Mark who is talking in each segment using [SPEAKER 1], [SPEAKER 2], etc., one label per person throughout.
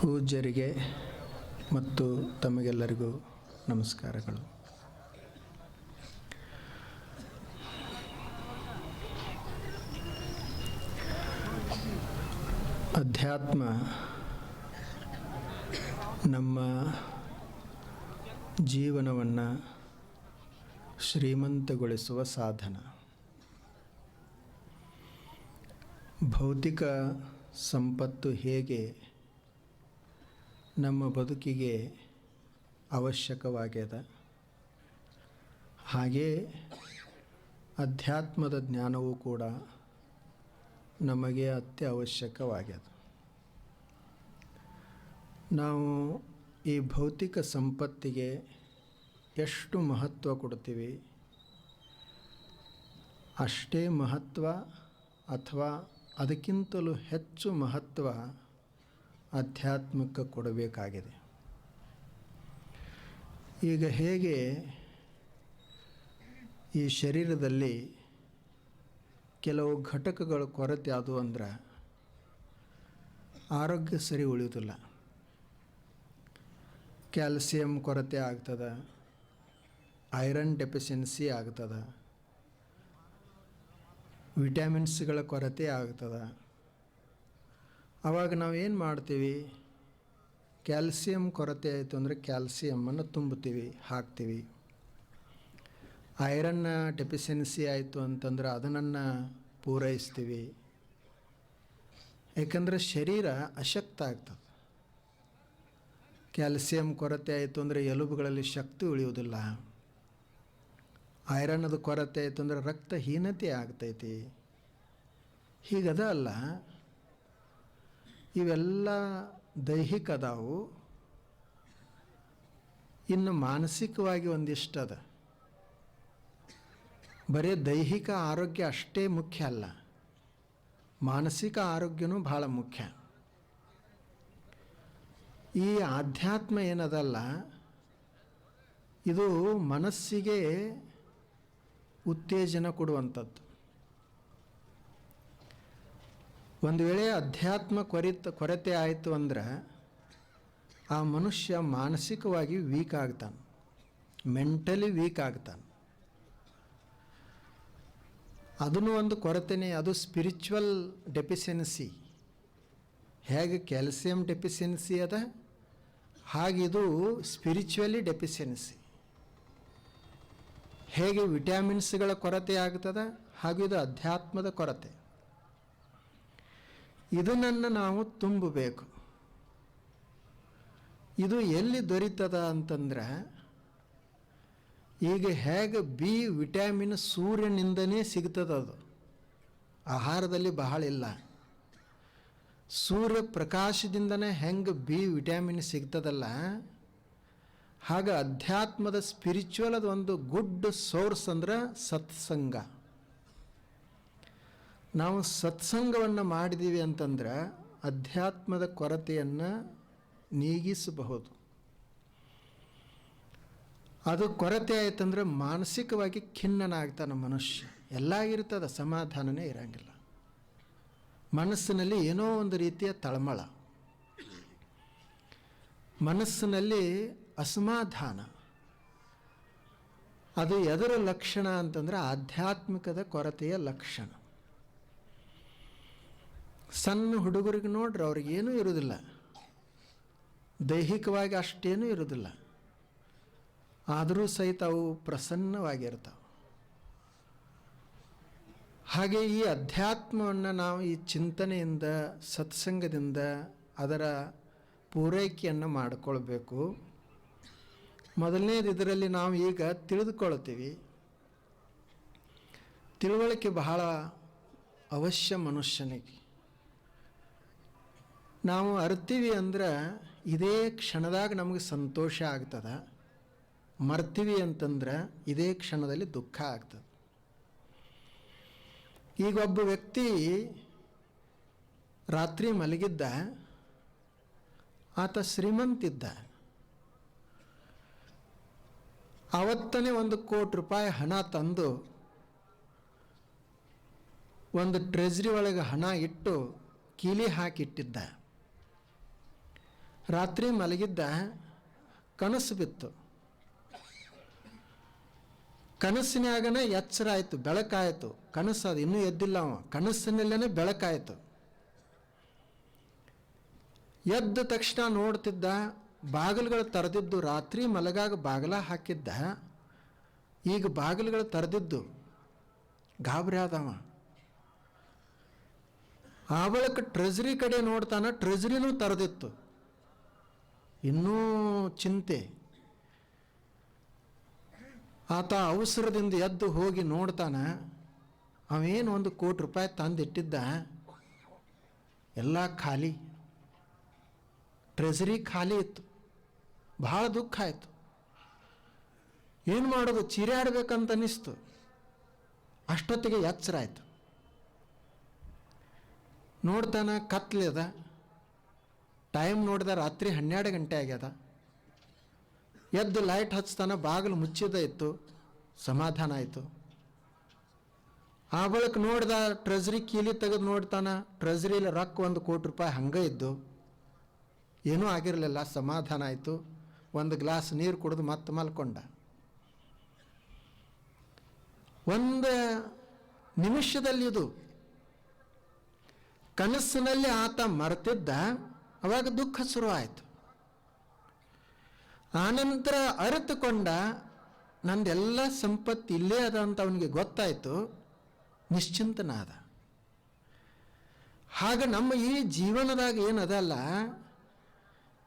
[SPEAKER 1] ಪೂಜ್ಯರಿಗೆ ಮತ್ತು ತಮಗೆಲ್ಲರಿಗೂ ನಮಸ್ಕಾರಗಳು. ಅಧ್ಯಾತ್ಮ ನಮ್ಮ ಜೀವನವನ್ನು ಶ್ರೀಮಂತಗೊಳಿಸುವ ಸಾಧನ. ಭೌತಿಕ ಸಂಪತ್ತು ಹೇಗೆ ನಮ್ಮ ಬದುಕಿಗೆ ಅವಶ್ಯಕವಾಗ್ಯದ, ಹಾಗೇ ಅಧ್ಯಾತ್ಮದ ಜ್ಞಾನವೂ ಕೂಡ ನಮಗೆ ಅತ್ಯವಶ್ಯಕವಾಗ್ಯದ. ನಾವು ಈ ಭೌತಿಕ ಸಂಪತ್ತಿಗೆ ಎಷ್ಟು ಮಹತ್ವ ಕೊಡ್ತೀವಿ, ಅಷ್ಟೇ ಮಹತ್ವ ಅಥವಾ ಅದಕ್ಕಿಂತಲೂ ಹೆಚ್ಚು ಮಹತ್ವ ಆಧ್ಯಾತ್ಮಕ್ಕೆ ಕೊಡಬೇಕಾಗಿದೆ. ಈಗ ಹೇಗೆ ಈ ಶರೀರದಲ್ಲಿ ಕೆಲವು ಘಟಕಗಳ ಕೊರತೆ ಆದವು ಅಂದ್ರೆ ಆರೋಗ್ಯ ಸರಿ ಉಳಿಯೋದಿಲ್ಲ. ಕ್ಯಾಲ್ಸಿಯಂ ಕೊರತೆ ಆಗ್ತದೆ, ಐರನ್ ಡೆಫಿಷಿಯನ್ಸಿ ಆಗ್ತದೆ, ವಿಟಮಿನ್ಸ್ಗಳ ಕೊರತೆ ಆಗ್ತದೆ. ಆವಾಗ ನಾವು ಏನು ಮಾಡ್ತೀವಿ, ಕ್ಯಾಲ್ಸಿಯಂ ಕೊರತೆ ಆಯಿತು ಅಂದರೆ ಕ್ಯಾಲ್ಸಿಯಮ್ಮನ್ನು ತುಂಬುತ್ತೀವಿ, ಹಾಕ್ತೀವಿ. ಐರನ್ನ ಡೆಫಿಷಿಯನ್ಸಿ ಆಯಿತು ಅಂತಂದ್ರೆ ಅದನ್ನು ಪೂರೈಸ್ತೀವಿ. ಏಕೆಂದರೆ ಶರೀರ ಅಶಕ್ತ ಆಗ್ತದೆ. ಕ್ಯಾಲ್ಸಿಯಂ ಕೊರತೆ ಆಯಿತು ಅಂದರೆ ಎಲುಬುಗಳಲ್ಲಿ ಶಕ್ತಿ ಉಳಿಯುವುದಿಲ್ಲ. ಐರನ್ನದ ಕೊರತೆ ಆಯಿತು ಅಂದರೆ ರಕ್ತಹೀನತೆ ಆಗ್ತೈತಿ. ಹೀಗದ ಅಲ್ಲ, ಇವೆಲ್ಲ ದೈಹಿಕ ಅದಾವು. ಇನ್ನು ಮಾನಸಿಕವಾಗಿ ಒಂದಿಷ್ಟು ಅದ. ಬರೀ ದೈಹಿಕ ಆರೋಗ್ಯ ಅಷ್ಟೇ ಮುಖ್ಯ ಅಲ್ಲ, ಮಾನಸಿಕ ಆರೋಗ್ಯನೂ ಭಾಳ ಮುಖ್ಯ. ಈ ಆಧ್ಯಾತ್ಮ ಏನದಲ್ಲ, ಇದು ಮನಸ್ಸಿಗೆ ಉತ್ತೇಜನ ಕೊಡುವಂಥದ್ದು. ಒಂದು ವೇಳೆ ಅಧ್ಯಾತ್ಮ ಕೊರತೆ ಆಯಿತು ಅಂದ್ರೆ ಆ ಮನುಷ್ಯ ಮಾನಸಿಕವಾಗಿ ವೀಕ್ ಆಗ್ತಾನೆ, ಮೆಂಟಲಿ ವೀಕ್ ಆಗ್ತಾನೆ. ಅದನ್ನು ಒಂದು ಕೊರತೆನೇ, ಅದು ಸ್ಪಿರಿಚುವಲ್ ಡೆಫಿಷಿಯನ್ಸಿ. ಹೇಗೆ ಕ್ಯಾಲ್ಸಿಯಂ ಡೆಫಿಷಿಯನ್ಸಿ ಅದ, ಹಾಗಿದು ಸ್ಪಿರಿಚುವಲಿ ಡೆಫಿಷಿಯನ್ಸಿ. ಹೇಗೆ ವಿಟಮಿನ್ಸ್ಗಳ ಕೊರತೆ ಆಗ್ತದೆ, ಹಾಗೂ ಇದು ಅಧ್ಯಾತ್ಮದ ಕೊರತೆ. ಇದನ್ನು ನಾವು ತುಂಬಬೇಕು. ಇದು ಎಲ್ಲಿ ದೊರೀತದ ಅಂತಂದ್ರೆ, ಈಗ ಹೇಗೆ ಬಿ ವಿಟಮಿನ್ ಸೂರ್ಯನಿಂದನೇ ಸಿಗ್ತದದು, ಆಹಾರದಲ್ಲಿ ಬಹಳ ಇಲ್ಲ. ಸೂರ್ಯ ಪ್ರಕಾಶದಿಂದನೇ ಹೆಂಗೆ ಬಿ ವಿಟಮಿನ್ ಸಿಗ್ತದಲ್ಲ, ಹಾಗೆ ಅಧ್ಯಾತ್ಮದ ಸ್ಪಿರಿಚುವಲ್ ಅದು ಒಂದು ಗುಡ್ ಸೋರ್ಸ್ ಅಂದ್ರೆ ಸತ್ಸಂಗ. ನಾವು ಸತ್ಸಂಗವನ್ನು ಮಾಡಿದ್ದೀವಿ ಅಂತಂದ್ರೆ ಅಧ್ಯಾತ್ಮದ ಕೊರತೆಯನ್ನು ನೀಗಿಸಬಹುದು. ಅದು ಕೊರತೆ ಆಯ್ತಂದ್ರೆ ಮಾನಸಿಕವಾಗಿ ಖಿನ್ನನಾಗ್ತಾನೆ ಮನುಷ್ಯ. ಎಲ್ಲ ಇರ್ತದೆ, ಸಮಾಧಾನನೇ ಇರೋಂಗಿಲ್ಲ. ಮನಸ್ಸಿನಲ್ಲಿ ಏನೋ ಒಂದು ರೀತಿಯ ತಳಮಳ, ಮನಸ್ಸಿನಲ್ಲಿ ಅಸಮಾಧಾನ. ಅದು ಎದರ ಲಕ್ಷಣ ಅಂತಂದ್ರೆ ಆಧ್ಯಾತ್ಮಿಕದ ಕೊರತೆಯ ಲಕ್ಷಣ. ಸಣ್ಣ ಹುಡುಗರಿಗೆ ನೋಡ್ರಿ, ಅವ್ರಿಗೇನೂ ಇರೋದಿಲ್ಲ, ದೈಹಿಕವಾಗಿ ಅಷ್ಟೇನೂ ಇರೋದಿಲ್ಲ, ಆದರೂ ಸಹಿತ ಅವು ಪ್ರಸನ್ನವಾಗಿರ್ತಾವೆ. ಹಾಗೆ ಈ ಅಧ್ಯಾತ್ಮವನ್ನು ನಾವು ಈ ಚಿಂತನೆಯಿಂದ, ಸತ್ಸಂಗದಿಂದ ಅದರ ಪೂರೈಕೆಯನ್ನು ಮಾಡಿಕೊಳ್ಬೇಕು. ಮೊದಲನೇದು, ಇದರಲ್ಲಿ ನಾವು ಈಗ ತಿಳಿದುಕೊಳ್ತೀವಿ. ತಿಳುವಳಿಕೆ ಬಹಳ ಅವಶ್ಯ ಮನುಷ್ಯನಿಗೆ. ನಾವು ಅರ್ತೀವಿ ಅಂದ್ರೆ ಇದೇ ಕ್ಷಣದಾಗ ನಮಗೆ ಸಂತೋಷ ಆಗ್ತದೆ, ಮರ್ತೀವಿ ಅಂತಂದ್ರೆ ಇದೇ ಕ್ಷಣದಲ್ಲಿ ದುಃಖ ಆಗ್ತದೆ. ಈಗ ಒಬ್ಬ ವ್ಯಕ್ತಿ ರಾತ್ರಿ ಮಲಗಿದ್ದ, ಆತ ಶ್ರೀಮಂತಿದ್ದ. ಆವತ್ತನೇ 1 ಕೋಟಿ ರೂಪಾಯಿ ಹಣ ತಂದು ಒಂದು ಟ್ರೆಜರಿ ಒಳಗೆ ಹಣ ಇಟ್ಟು ಕೀಲಿ ಹಾಕಿಟ್ಟಿದ್ದ. ರಾತ್ರಿ ಮಲಗಿದ್ದ, ಕನಸು ಬಿತ್ತು. ಕನಸಿನಾಗನೇ ಎಚ್ಚರ ಆಯಿತು, ಬೆಳಕಾಯಿತು. ಕನಸು ಅದು ಇನ್ನೂ ಎದ್ದಿಲ್ಲ, ಅವ ಕನಸಿನಲ್ಲೇ ಬೆಳಕಾಯಿತು. ಎದ್ದ ತಕ್ಷಣ ನೋಡ್ತಿದ್ದ, ಬಾಗಿಲುಗಳು ತೆರೆದಿದ್ದು. ರಾತ್ರಿ ಮಲಗಾಗ ಬಾಗಿಲ ಹಾಕಿದ್ದ, ಈಗ ಬಾಗಿಲುಗಳು ತೆರೆದಿದ್ದು. ಗಾಬರಿ ಆದವ. ಆ ಬಳಿಕ ಟ್ರೆಜರಿ ಕಡೆ ನೋಡ್ತಾನ, ಟ್ರೆಜರಿನೂ ತೆರೆದಿತ್ತು. ಇನ್ನೂ ಚಿಂತೆ. ಆತ ಅವಸರದಿಂದ ಎದ್ದು ಹೋಗಿ ನೋಡ್ತಾನ, ಅವೇನು $1 ಕೋಟಿ ತಂದಿಟ್ಟಿದ್ದ, ಎಲ್ಲ ಖಾಲಿ. ಟ್ರೆಜರಿ ಖಾಲಿ ಇತ್ತು. ಬಹಳ ದುಃಖ ಆಯಿತು. ಏನು ಮಾಡೋದು, ಚೀರಾಡ್ಬೇಕಂತ ಅನ್ನಿಸ್ತು. ಅಷ್ಟೊತ್ತಿಗೆ ಎಚ್ಚರ ಆಯಿತು. ನೋಡ್ತಾನ, ಕತ್ಲೆದ. ಟೈಮ್ ನೋಡಿದ ರಾತ್ರಿ 12 ಗಂಟೆ ಆಗ್ಯದ. ಎದ್ದು ಲೈಟ್ ಹಚ್ತಾನ, ಬಾಗಿಲು ಮುಚ್ಚಿದ ಇತ್ತು. ಸಮಾಧಾನ ಆಯಿತು. ಆ ಬಳಿಕ ನೋಡ್ದ, ಟ್ರೆಜರಿ ಕೀಲಿ ತೆಗೆದು ನೋಡ್ತಾನ, ಟ್ರೆಜರಿಲಿ ರೊಕ್ಕ $1 ಕೋಟಿ ಹಂಗೆ ಇದ್ದು. ಏನೂ ಆಗಿರಲಿಲ್ಲ. ಸಮಾಧಾನ ಆಯಿತು. ಒಂದು ಗ್ಲಾಸ್ ನೀರು ಕುಡಿದು ಮತ್ತೆ ಮಲ್ಕೊಂಡ. ಒಂದು ನಿಮಿಷದಲ್ಲಿ ಇದು ಕನಸಿನಲ್ಲಿ ಆತ ಮರೆತಿದ್ದ. ಅವಾಗ ದುಃಖ ಶುರು ಆಯಿತು. ಆನಂತರ ಅರಿತುಕೊಂಡ, ನಂದೆಲ್ಲ ಸಂಪತ್ತು ಇಲ್ಲೇ ಅದ ಅಂತ ಅವನಿಗೆ ಗೊತ್ತಾಯಿತು. ನಿಶ್ಚಿಂತನಾದ. ಹಾಗೆ ನಮ್ಮ ಈ ಜೀವನದಾಗ ಏನದಲ್ಲ,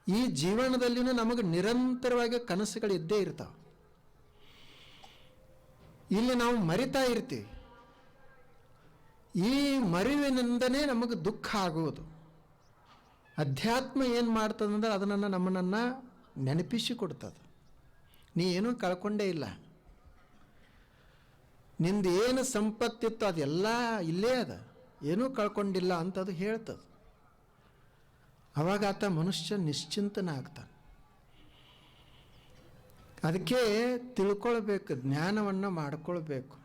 [SPEAKER 1] ಈ ಜೀವನದಲ್ಲಿನೂ ನಮಗೆ ನಿರಂತರವಾಗಿ ಕನಸುಗಳು ಇದ್ದೇ ಇರ್ತಾವೆ. ಇಲ್ಲಿ ನಾವು ಮರಿತಾ ಇರ್ತೀವಿ. ಈ ಮರಿವಿನಿಂದನೇ ನಮಗೆ ದುಃಖ ಆಗುವುದು. ಅಧ್ಯಾತ್ಮ ಏನು ಮಾಡ್ತದಂದ್ರೆ ಅದನ್ನು ನಮ್ಮನ್ನು ನೆನಪಿಸಿಕೊಡ್ತದೆ. ನೀ ಏನೂ ಕಳ್ಕೊಂಡೇ ಇಲ್ಲ, ನಿಂದು ಏನು ಸಂಪತ್ತಿತ್ತು ಅದೆಲ್ಲ ಇಲ್ಲೇ ಅದ, ಏನೂ ಕಳ್ಕೊಂಡಿಲ್ಲ ಅಂತ ಅದು ಹೇಳ್ತದೆ. ಅವಾಗ ಆತ ಮನುಷ್ಯ ನಿಶ್ಚಿಂತನ ಆಗ್ತಾನೆ. ಅದಕ್ಕೆ ತಿಳ್ಕೊಳ್ಬೇಕು, ಜ್ಞಾನವನ್ನು ಮಾಡಿಕೊಳ್ಬೇಕು.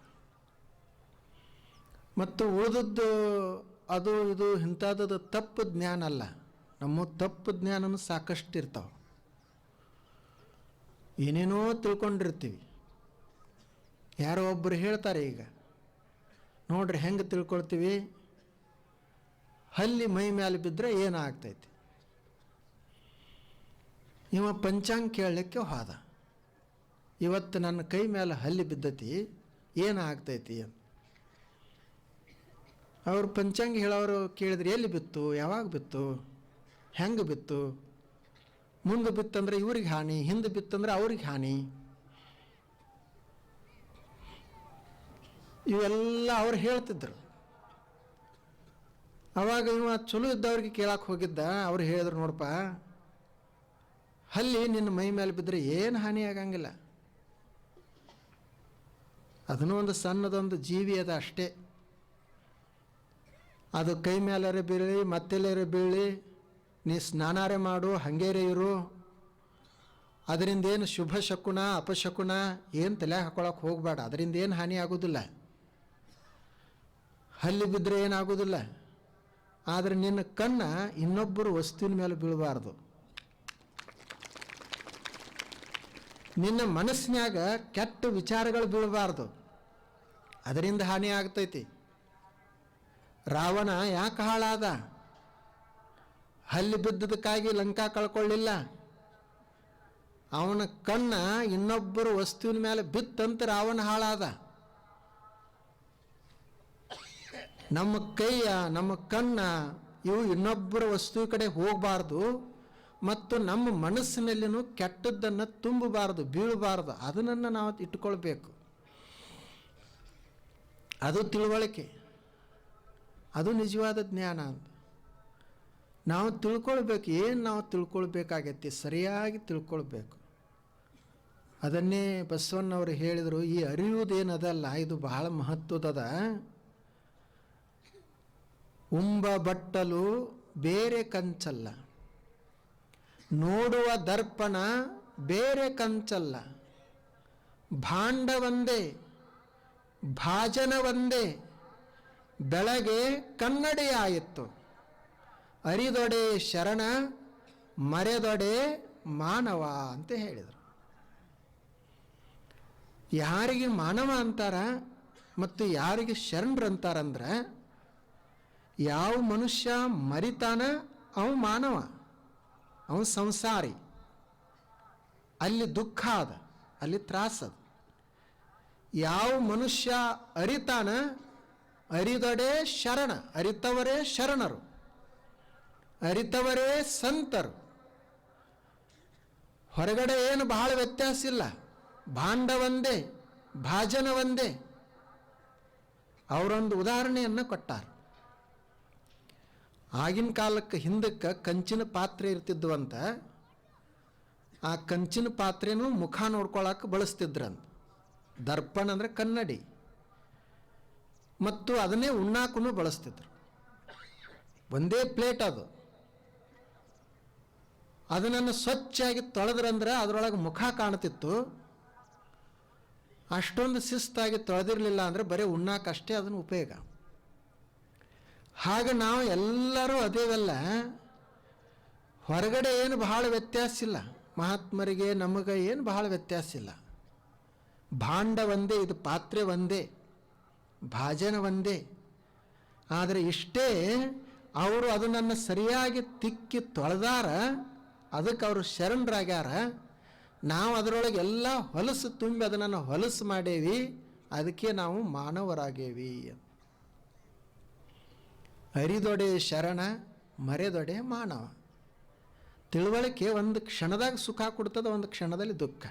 [SPEAKER 1] ಮತ್ತು ಉಳಿದದ್ದು ಅದು ಇದು ಇಂಥದ್ದು ತಪ್ಪು ಜ್ಞಾನ ಅಲ್ಲ. ನಮ್ಮ ತಪ್ಪು ಜ್ಞಾನನೂ ಸಾಕಷ್ಟು ಇರ್ತಾವೆ. ಏನೇನೋ ತಿಳ್ಕೊಂಡಿರ್ತೀವಿ. ಯಾರೋ ಒಬ್ಬರು ಹೇಳ್ತಾರೆ, ಈಗ ನೋಡ್ರಿ ಹೆಂಗೆ ತಿಳ್ಕೊಳ್ತೀವಿ, ಹಲ್ಲಿ ಮೈ ಮೇಲೆ ಬಿದ್ದರೆ ಏನಾಗ್ತೈತಿ. ಇವ ಪಂಚಾಂಗ ಕೇಳಲಿಕ್ಕೆ ಹೋದ, ಇವತ್ತು ನನ್ನ ಕೈ ಮೇಲೆ ಹಲ್ಲಿ ಬಿದ್ದತಿ, ಏನಾಗ್ತೈತಿ ಅಂತ. ಅವರು ಪಂಚಾಂಗ ಹೇಳೋರು ಕೇಳಿದ್ರೆ, ಎಲ್ಲಿ ಬಿತ್ತು, ಯಾವಾಗ ಬಿತ್ತು, ಹೆಂಗೆ ಬಿತ್ತು, ಮುಂದೆ ಬಿತ್ತಂದ್ರೆ ಇವ್ರಿಗೆ ಹಾನಿ, ಹಿಂದೆ ಬಿತ್ತಂದ್ರೆ ಅವ್ರಿಗೆ ಹಾನಿ, ಇವೆಲ್ಲ ಅವ್ರು ಹೇಳ್ತಿದ್ರು. ಅವಾಗ ಇವ ಚಲೋ ಇದ್ದವ್ರಿಗೆ ಕೇಳಕ್ಕೆ ಹೋಗಿದ್ದ. ಅವ್ರು ಹೇಳಿದ್ರು, ನೋಡಪ್ಪ, ಹಲ್ಲಿ ನಿನ್ನ ಮೈ ಮೇಲೆ ಬಿದ್ದರೆ ಏನು ಹಾನಿ ಆಗಂಗಿಲ್ಲ, ಅದನ್ನೂ ಒಂದು ಸಣ್ಣದೊಂದು ಜೀವಿ ಅದ ಅಷ್ಟೇ. ಅದು ಕೈ ಮೇಲಾರೆ ಬೀಳಿ ಮತ್ತೆಲ್ಲರೆ ಬೀಳಿ, ನೀ ಸ್ನಾನಾರೆ ಮಾಡು, ಹಂಗೇರೆ ಇರು, ಅದರಿಂದ ಏನು ಶುಭ ಶಕುನ ಅಪಶಕುನ ಏನು ತಲೆ ಹಾಕೊಳಕ್ಕೆ ಹೋಗಬೇಡ, ಅದರಿಂದ ಏನು ಹಾನಿ ಆಗೋದಿಲ್ಲ. ಹಲ್ಲಿ ಬಿದ್ದರೆ ಏನಾಗೋದಿಲ್ಲ. ಆದರೆ ನಿನ್ನ ಕಣ್ಣ ಇನ್ನೊಬ್ಬರು ವಸ್ತುವಿನ ಮೇಲೆ ಬೀಳಬಾರ್ದು. ನಿನ್ನ ಮನಸ್ಸಿನಾಗ ಕೆಟ್ಟ ವಿಚಾರಗಳು ಬೀಳಬಾರ್ದು, ಅದರಿಂದ ಹಾನಿ ಆಗ್ತೈತಿ. ರಾವಣ ಯಾಕೆ ಹಾಳಾದ? ಹಲ್ಲಿ ಬಿದ್ದದಕ್ಕಾಗಿ ಲಂಕಾ ಕಳ್ಕೊಳ್ಳಿಲ್ಲ. ಅವನ ಕಣ್ಣ ಇನ್ನೊಬ್ಬರು ವಸ್ತುವಿನ ಮೇಲೆ ಬಿತ್ತಂತ ರಾವಣ ಹಾಳಾದ. ನಮ್ಮ ಕೈಯ, ನಮ್ಮ ಕಣ್ಣ ಇವು ಇನ್ನೊಬ್ಬರ ವಸ್ತು ಕಡೆ ಹೋಗಬಾರ್ದು. ಮತ್ತು ನಮ್ಮ ಮನಸ್ಸಿನಲ್ಲಿನೂ ಕೆಟ್ಟದ್ದನ್ನು ತುಂಬಬಾರ್ದು, ಬೀಳಬಾರ್ದು. ಅದನ್ನು ನಾವು ಇಟ್ಕೊಳ್ಬೇಕು. ಅದು ತಿಳುವಳಿಕೆ, ಅದು ನಿಜವಾದ ಜ್ಞಾನ ಅಂತ ನಾವು ತಿಳ್ಕೊಳ್ಬೇಕು. ಏನು ನಾವು ತಿಳ್ಕೊಳ್ಬೇಕಾಗೈತಿ, ಸರಿಯಾಗಿ ತಿಳ್ಕೊಳ್ಬೇಕು. ಅದನ್ನೇ ಬಸವಣ್ಣವರು ಹೇಳಿದರು, ಈ ಅರಿಯುವುದೇನದಲ್ಲ ಇದು ಬಹಳ ಮಹತ್ವದದ. ಉಂಬ ಬಟ್ಟಲು ಬೇರೆ ಕಂಚಲ್ಲ, ನೋಡುವ ದರ್ಪಣ ಬೇರೆ ಕಂಚಲ್ಲ, ಭಾಂಡ ಒಂದೇ ಭಾಜನ ಒಂದೇ, ಬೆಳಗ್ಗೆ ಕನ್ನಡಿಯಾಯಿತು, ಅರಿದೊಡೆ ಶರಣ ಮರೆದೊಡೆ ಮಾನವ ಅಂತ ಹೇಳಿದರು. ಯಾರಿಗೆ ಮಾನವ ಅಂತಾರ ಮತ್ತು ಯಾರಿಗೆ ಶರಣರು ಅಂತಾರಂದ್ರೆ, ಯಾವ ಮನುಷ್ಯ ಮರಿತಾನ ಅವ ಮಾನವ, ಅವ ಸಂಸಾರಿ. ಅಲ್ಲಿ ದುಃಖ ಅದ, ಅಲ್ಲಿ ತ್ರಾಸದ. ಯಾವ ಮನುಷ್ಯ ಅರಿತಾನ, ಅರಿದೊಡೆ ಶರಣ, ಅರಿತವರೇ ಶರಣರು, ಅರಿತವರೇ ಸಂತರು. ಹೊರಗಡೆ ಏನು ಬಹಳ ವ್ಯತ್ಯಾಸ ಇಲ್ಲ, ಭಾಂಡ ಒಂದೇ, ಭಾಜನ ಒಂದೇ. ಅವರೊಂದು ಉದಾಹರಣೆಯನ್ನು ಕೊಟ್ಟಾರ. ಆಗಿನ ಕಾಲಕ್ಕೆ ಹಿಂದಕ್ಕೆ ಕಂಚಿನ ಪಾತ್ರೆ ಇರ್ತಿದ್ವಂತ. ಆ ಕಂಚಿನ ಪಾತ್ರೆನೂ ಮುಖ ನೋಡ್ಕೊಳಕ್ಕೆ ಬಳಸ್ತಿದ್ರಂತ. ದರ್ಪಣ ಅಂದರೆ ಕನ್ನಡಿ, ಮತ್ತು ಅದನ್ನೇ ಉಣ್ಣಾಕೂ ಬಳಸ್ತಿದ್ರು. ಒಂದೇ ಪ್ಲೇಟ್ ಅದು. ಅದನ್ನು ಸ್ವಚ್ಛಾಗಿ ತೊಳೆದ್ರಂದ್ರೆ ಅದರೊಳಗೆ ಮುಖ ಕಾಣ್ತಿತ್ತು. ಅಷ್ಟೊಂದು ಶಿಸ್ತಾಗಿ ತೊಳೆದಿರಲಿಲ್ಲ ಅಂದರೆ ಬರೀ ಉಣ್ಣಾಕಷ್ಟೇ ಅದನ್ನು ಉಪಯೋಗ. ಹಾಗೆ ನಾವು ಎಲ್ಲರೂ ಅದೇವಲ್ಲ, ಹೊರಗಡೆ ಏನು ಬಹಳ ವ್ಯತ್ಯಾಸ ಇಲ್ಲ. ಮಹಾತ್ಮರಿಗೆ ನಮಗೆ ಏನು ಬಹಳ ವ್ಯತ್ಯಾಸ ಇಲ್ಲ. ಭಾಂಡ ಒಂದೇ, ಇದು ಪಾತ್ರೆ ಒಂದೇ, ಭಾಜನ ಒಂದೇ. ಆದರೆ ಇಷ್ಟೇ, ಅವರು ಅದನ್ನು ಸರಿಯಾಗಿ ತಿಕ್ಕಿ ತೊಳೆದಾರ, ಅದಕ್ಕೆ ಅವರು ಶರಣರಾಗ್ಯಾರ. ನಾವು ಅದರೊಳಗೆ ಎಲ್ಲ ಹೊಲಸು ತುಂಬಿ ಅದನ್ನು ಹೊಲಸು ಮಾಡೇವಿ, ಅದಕ್ಕೆ ನಾವು ಮಾನವರಾಗೇವಿ. ಅರಿದೊಡೆ ಶರಣ, ಮರೆದೊಡೆ ಮಾನವ. ತಿಳುವಳಿಕೆ ಒಂದು ಕ್ಷಣದಾಗ ಸುಖ ಕೊಡ್ತದೆ, ಒಂದು ಕ್ಷಣದಲ್ಲಿ ದುಃಖ.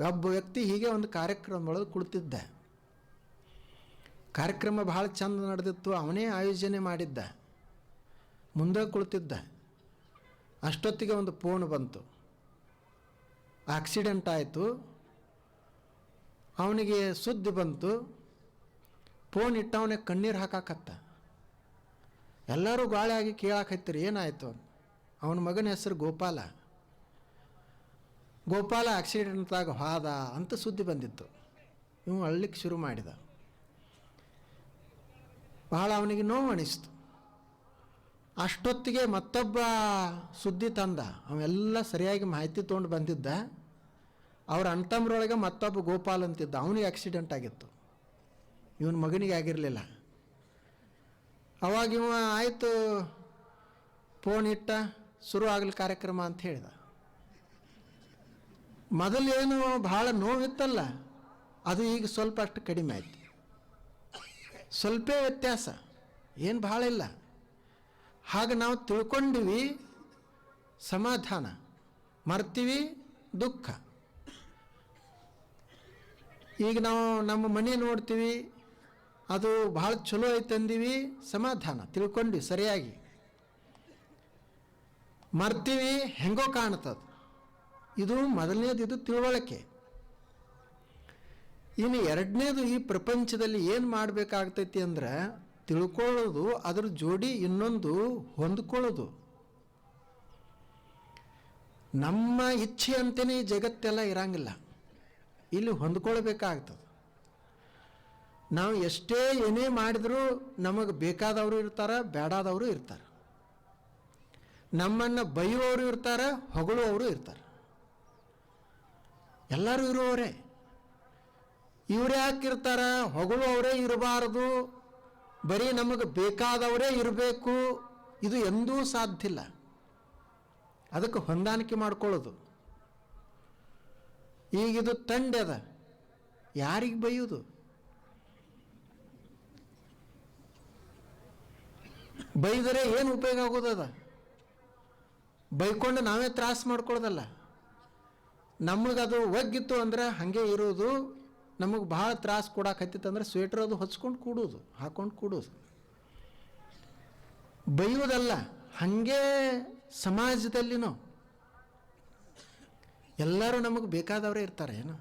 [SPEAKER 1] ಒಬ್ಬ ವ್ಯಕ್ತಿ ಹೀಗೆ ಒಂದು ಕಾರ್ಯಕ್ರಮದೊಳಗೆ ಕುಳಿತಿದ್ದ. ಕಾರ್ಯಕ್ರಮ ಭಾಳ ಚಂದ ನಡೆದಿತ್ತು, ಅವನೇ ಆಯೋಜನೆ ಮಾಡಿದ್ದ. ಮುಂದೆ ಕುಳಿತಿದ್ದ. ಅಷ್ಟೊತ್ತಿಗೆ ಒಂದು ಫೋನ್ ಬಂತು, ಆಕ್ಸಿಡೆಂಟ್ ಆಯಿತು. ಅವನಿಗೆ ಸುದ್ದಿ ಬಂತು. ಫೋನ್ ಇಟ್ಟವನೇ ಕಣ್ಣೀರು ಹಾಕಾಕತ್ತ. ಎಲ್ಲರೂ ಗಾಳಿ ಆಗಿ ಕೇಳಾಕತ್ತೀರಿ, ಏನಾಯಿತು? ಅವನ ಮಗನ ಹೆಸರು ಗೋಪಾಲ. ಗೋಪಾಲ ಆಕ್ಸಿಡೆಂಟ್ದಾಗ ಹಾದ ಅಂತ ಸುದ್ದಿ ಬಂದಿತ್ತು. ಇವು ಅಳ್ಲಿಕ್ಕೆ ಶುರು ಮಾಡಿದ. ಬಹಳ ಅವನಿಗೆ ನೋವು ಅನಿಸ್ತು. ಅಷ್ಟೊತ್ತಿಗೆ ಮತ್ತೊಬ್ಬ ಸುದ್ದಿ ತಂದ. ಅವೆಲ್ಲ ಸರಿಯಾಗಿ ಮಾಹಿತಿ ತೊಗೊಂಡು ಬಂದಿದ್ದ. ಅವ್ರ ಅಣ್ತಮ್ಮರೊಳಗೆ ಮತ್ತೊಬ್ಬ ಗೋಪಾಲ್ ಅಂತಿದ್ದ, ಅವನಿಗೆ ಆಕ್ಸಿಡೆಂಟ್ ಆಗಿತ್ತು, ಇವನ ಮಗನಿಗೆ ಆಗಿರಲಿಲ್ಲ. ಅವಾಗ ಇವ ಆಯಿತು, ಫೋನ್ ಇಟ್ಟ, ಶುರು ಆಗಲಿ ಕಾರ್ಯಕ್ರಮ ಅಂತ ಹೇಳಿದ. ಮೊದಲೇನು ಭಾಳ ನೋವಿತ್ತಲ್ಲ, ಅದು ಈಗ ಸ್ವಲ್ಪ ಅಷ್ಟು ಕಡಿಮೆ ಆಯ್ತು. ಸ್ವಲ್ಪ ವ್ಯತ್ಯಾಸ, ಏನು ಭಾಳ ಇಲ್ಲ. ಹಾಗೆ ನಾವು ತಿಳ್ಕೊಂಡಿವಿ ಸಮಾಧಾನ, ಮರ್ತೀವಿ ದುಃಖ. ಈಗ ನಾವು ನಮ್ಮ ಮನೆ ನೋಡ್ತೀವಿ, ಅದು ಭಾಳ ಚಲೋ ಐತೆ ಅಂದೀವಿ, ಸಮಾಧಾನ ತಿಳ್ಕೊಂಡ್ವಿ ಸರಿಯಾಗಿ. ಮರ್ತೀವಿ, ಹೆಂಗೋ ಕಾಣ್ತದೆ. ಇದು ಮೊದಲನೇದು, ಇದು ತಿಳುವಳಿಕೆ. ಇನ್ನು ಎರಡನೇದು, ಈ ಪ್ರಪಂಚದಲ್ಲಿ ಏನು ಮಾಡಬೇಕಾಗ್ತೈತಿ ಅಂದ್ರೆ ತಿಳ್ಕೊಳ್ಳೋದು, ಅದ್ರ ಜೋಡಿ ಇನ್ನೊಂದು ಹೊಂದ್ಕೊಳ್ಳೋದು. ನಮ್ಮ ಇಚ್ಛೆ ಅಂತಲೇ ಈ ಜಗತ್ತೆಲ್ಲ ಇರಂಗಿಲ್ಲ, ಇಲ್ಲಿ ಹೊಂದ್ಕೊಳ್ಬೇಕಾಗ್ತದೆ. ನಾವು ಎಷ್ಟೇ ಏನೇ ಮಾಡಿದರೂ ನಮಗೆ ಬೇಕಾದವರು ಇರ್ತಾರೆ, ಬೇಡಾದವರು ಇರ್ತಾರೆ. ನಮ್ಮನ್ನು ಬೈಯುವವರು ಇರ್ತಾರೆ, ಹೊಗಳುವವರು ಇರ್ತಾರೆ. ಎಲ್ಲರೂ ಇರುವವರೇ. ಇವ್ರು ಯಾಕಿರ್ತಾರ? ಹೊಗಳುವವರೇ ಇರಬಾರದು, ಬರೀ ನಮಗೆ ಬೇಕಾದವರೇ ಇರಬೇಕು, ಇದು ಎಂದೂ ಸಾಧ್ಯ ಇಲ್ಲ. ಅದಕ್ಕೆ ಹೊಂದಾಣಿಕೆ ಮಾಡ್ಕೊಳ್ಳೋದು. ಈಗಿದು ತಂಡದ, ಯಾರಿಗೆ ಬೈಯೋದು? ಬೈದರೆ ಏನು ಉಪಯೋಗ ಆಗೋದದ? ಬೈಕೊಂಡು ನಾವೇ ತ್ರಾಸ ಮಾಡ್ಕೊಳ್ಳೋದಲ್ಲ. ನಮಗದು ಒಗ್ಗಿತ್ತು ಅಂದರೆ ಹಾಗೆ ಇರೋದು. ನಮಗೆ ಭಾಳ ತ್ರಾಸ ಕೊಡಾಕತ್ತಿತ್ತಂದ್ರೆ ಸ್ವೆಟ್ರ್ ಅದು ಹೊಚ್ಕೊಂಡು ಕೂಡೋದು, ಹಾಕೊಂಡು ಕೂಡೋದು. ಬೈಯೋದಲ್ಲ. ಹಾಗೆ ಸಮಾಜದಲ್ಲಿನೂ ಎಲ್ಲರೂ ನಮಗೆ ಬೇಕಾದವರೇ ಇರ್ತಾರೆ ಏನು.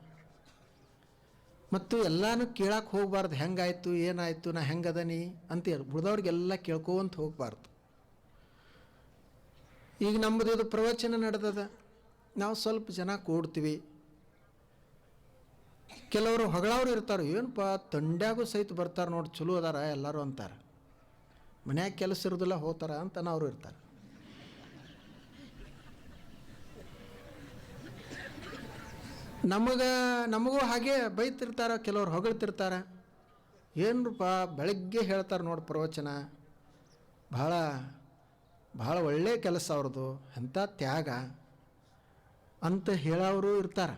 [SPEAKER 1] ಮತ್ತು ಎಲ್ಲನೂ ಕೇಳಕ್ಕೆ ಹೋಗ್ಬಾರ್ದು, ಹೆಂಗಾಯ್ತು ಏನಾಯಿತು, ನಾ ಹೆಂಗದನಿ ಅಂತ ಉಳಿದವ್ರಿಗೆಲ್ಲ ಕೇಳ್ಕೊಂತ ಹೋಗ್ಬಾರ್ದು. ಈಗ ನಮ್ಮದು ಇದು ಪ್ರವಚನ ನಡೆದದ, ನಾವು ಸ್ವಲ್ಪ ಜನ ಕೂಡ್ತೀವಿ. ಕೆಲವರು ಹೊಗಳವ್ರು ಇರ್ತಾರೆ, ಏನಪ್ಪ ತಂಡ್ಯಾಗೂ ಸಹಿತ ಬರ್ತಾರೆ ನೋಡಿ, ಚಲೋ ಅದಾರ ಎಲ್ಲರೂ ಅಂತಾರೆ. ಮನ್ಯಾಗ ಕೆಲಸ ಇರೋದಿಲ್ಲ, ಹೋಗ್ತಾರ ಅಂತ ಅವರು ಇರ್ತಾರೆ. ನಮಗೂ ಹಾಗೆ ಬೈತಿರ್ತಾರೆ, ಕೆಲವ್ರು ಹೊಗಳ್ತಿರ್ತಾರೆ. ಏನರಪ್ಪ ಬೆಳಗ್ಗೆ ಹೇಳ್ತಾರೆ ನೋಡಿ ಪ್ರವಚನ, ಭಾಳ ಭಾಳ ಒಳ್ಳೆಯ ಕೆಲಸ ಅವ್ರದ್ದು, ಎಂಥ ತ್ಯಾಗ ಅಂತ ಹೇಳೋರು ಇರ್ತಾರೆ.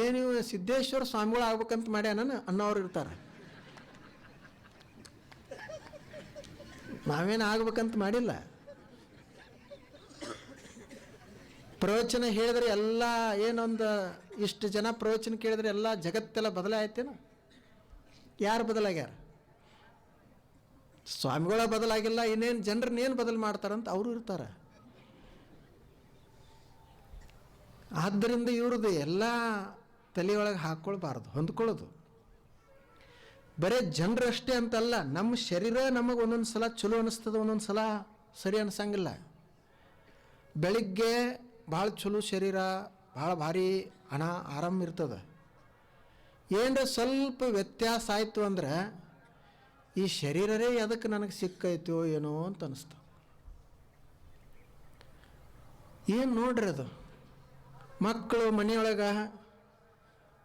[SPEAKER 1] ಏನು ಸಿದ್ದೇಶ್ವರ ಸ್ವಾಮಿಗಳು ಆಗ್ಬೇಕಂತ ಮಾಡ್ಯಾನ ಅನ್ನೋರು ಇರ್ತಾರೆ. ನಾವೇನು ಆಗ್ಬೇಕಂತ ಮಾಡಿಲ್ಲ. ಪ್ರವಚನ ಹೇಳಿದ್ರೆ ಎಲ್ಲ ಏನೊಂದು ಇಷ್ಟು ಜನ ಪ್ರವಚನ ಕೇಳಿದ್ರೆ ಎಲ್ಲ ಜಗತ್ತೆಲ್ಲ ಬದಲಾಯ್ತೇನ? ಯಾರು ಬದಲಾಗ್ಯಾರ? ಸ್ವಾಮಿಗಳ ಬದಲಾಗಿಲ್ಲ, ಇನ್ನೇನು ಜನರನ್ನೇನು ಬದಲು ಮಾಡ್ತಾರಂತ ಅವರು ಇರ್ತಾರೆ. ಆದ್ದರಿಂದ ಇವ್ರದ್ದು ಎಲ್ಲ ತಲೆಯೊಳಗೆ ಹಾಕ್ಕೊಳ್ಬಾರ್ದು, ಹೊಂದ್ಕೊಳ್ಳೋದು. ಬರೀ ಜನರಷ್ಟೇ ಅಂತಲ್ಲ, ನಮ್ಮ ಶರೀರ ನಮಗೆ ಒಂದೊಂದು ಸಲ ಚಲೋ ಅನ್ನಿಸ್ತದೆ, ಒಂದೊಂದು ಸಲ ಸರಿ ಅನ್ಸಂಗಿಲ್ಲ. ಬೆಳಿಗ್ಗೆ ಭಾಳ ಚಲೋ ಶರೀರ, ಭಾಳ ಭಾರಿ ಆರಾಮ ಇರ್ತದೆ. ಏನರ ಸ್ವಲ್ಪ ವ್ಯತ್ಯಾಸ ಆಯಿತು ಅಂದ್ರೆ ಈ ಶರೀರರೇ ಅದಕ್ಕೆ ನನಗೆ ಸಿಕ್ಕೈತೋ ಏನೋ ಅಂತ ಅನ್ನಿಸ್ತು. ಏನು ನೋಡ್ರಿ ಅದು, ಮಕ್ಕಳು ಮನೆಯೊಳಗೆ